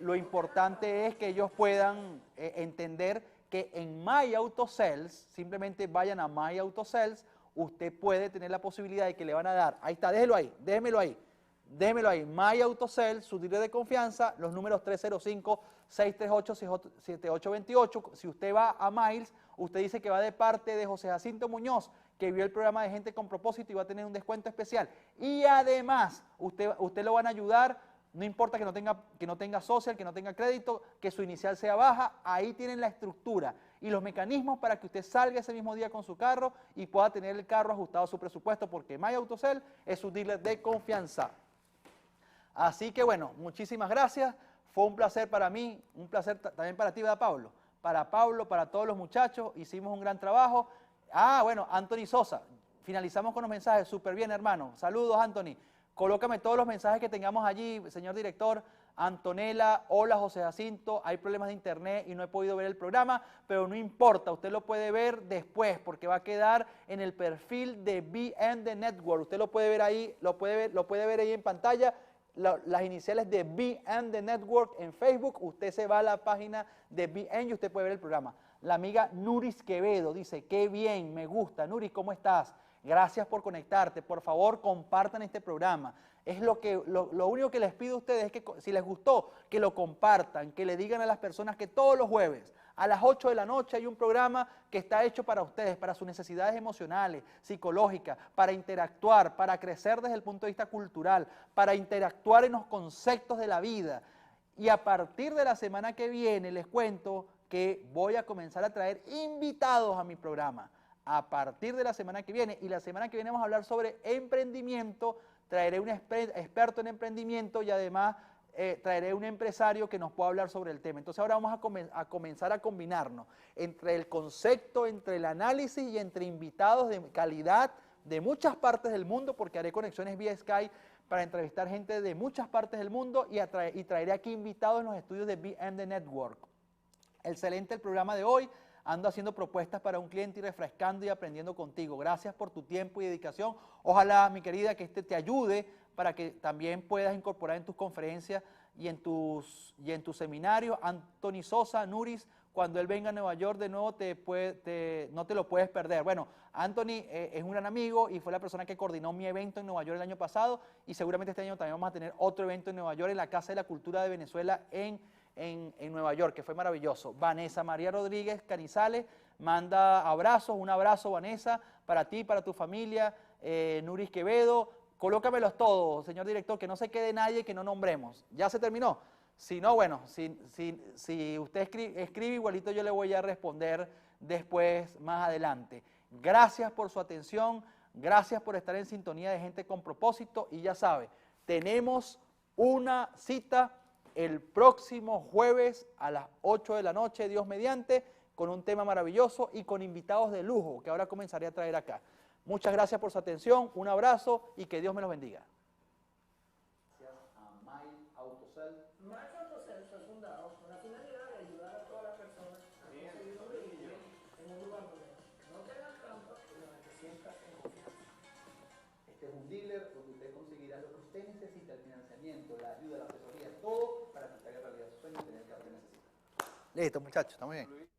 lo importante es que ellos puedan entender que en My Auto Sales, simplemente vayan a My Auto Sales, usted puede tener la posibilidad de que le van a dar, ahí está, déjelo ahí, déjemelo ahí, My Auto Sales, su dealer de confianza, los números 305-638-7828, si usted va a Miles, usted dice que va de parte de José Jacinto Muñoz, que vio el programa de Gente con Propósito y va a tener un descuento especial. Y además, usted lo van a ayudar, no importa que no tenga social, que no tenga crédito, que su inicial sea baja, ahí tienen la estructura y los mecanismos para que usted salga ese mismo día con su carro y pueda tener el carro ajustado a su presupuesto, porque My Autosell es su dealer de confianza. Así que bueno, muchísimas gracias, fue un placer para mí, un placer también para ti, ¿verdad, Pablo? Para Pablo, para todos los muchachos, hicimos un gran trabajo. Ah, bueno, Anthony Sosa, finalizamos con los mensajes, súper bien, hermano. Saludos, Anthony. Colócame todos los mensajes que tengamos allí, señor director. Antonella, hola José Jacinto, hay problemas de internet y no he podido ver el programa, pero no importa, usted lo puede ver después porque va a quedar en el perfil de BM The Network. Usted lo puede ver ahí, lo puede ver ahí en pantalla. Las iniciales de BM The Network en Facebook, usted se va a la página de BM y usted puede ver el programa. La amiga Nuris Quevedo dice, qué bien, me gusta. Nuris, ¿cómo estás? Gracias por conectarte. Por favor, compartan este programa. Es lo único que les pido a ustedes es que si les gustó, que lo compartan, que le digan a las personas que todos los jueves a las 8 de la noche hay un programa que está hecho para ustedes, para sus necesidades emocionales, psicológicas, para interactuar, para crecer desde el punto de vista cultural, para interactuar en los conceptos de la vida. Y a partir de la semana que viene les cuento que voy a comenzar a traer invitados a mi programa. A partir de la semana que viene, y la semana que viene vamos a hablar sobre emprendimiento, traeré un experto en emprendimiento y además traeré un empresario que nos pueda hablar sobre el tema. Entonces ahora vamos a comenzar a combinarnos entre el concepto, entre el análisis y entre invitados de calidad de muchas partes del mundo, porque haré conexiones vía Skype para entrevistar gente de muchas partes del mundo y traeré aquí invitados en los estudios de BM The Network. Excelente el programa de hoy. Ando haciendo propuestas para un cliente y refrescando y aprendiendo contigo. Gracias por tu tiempo y dedicación. Ojalá, mi querida, que te ayude para que también puedas incorporar en tus conferencias y en tus seminarios. Anthony Sosa, Nuris, cuando él venga a Nueva York de nuevo, no te lo puedes perder. Bueno, Anthony es un gran amigo y fue la persona que coordinó mi evento en Nueva York el año pasado y seguramente este año también vamos a tener otro evento en Nueva York en la Casa de la Cultura de Venezuela en Nueva York, que fue maravilloso. Vanessa María Rodríguez Canizales manda abrazos, un abrazo, Vanessa, para ti, para tu familia. Nuris Quevedo, colócamelos todos, señor director, que no se quede nadie que no nombremos. ¿Ya se terminó? Si no, bueno, si usted escribe igualito yo le voy a responder después, más adelante. Gracias por su atención, gracias por estar en sintonía de Gente con Propósito y ya sabe, tenemos una cita el próximo jueves a las 8 de la noche, Dios mediante, con un tema maravilloso y con invitados de lujo que ahora comenzaré a traer acá. Muchas gracias por su atención, un abrazo y que Dios me los bendiga. Gracias a My Autosell. dealer donde usted conseguirá lo que usted necesita, el financiamiento, la ayuda, la asesoría, todo para que usted haga realidad su sueño y tener el carro que necesita. Listo, muchachos, estamos bien.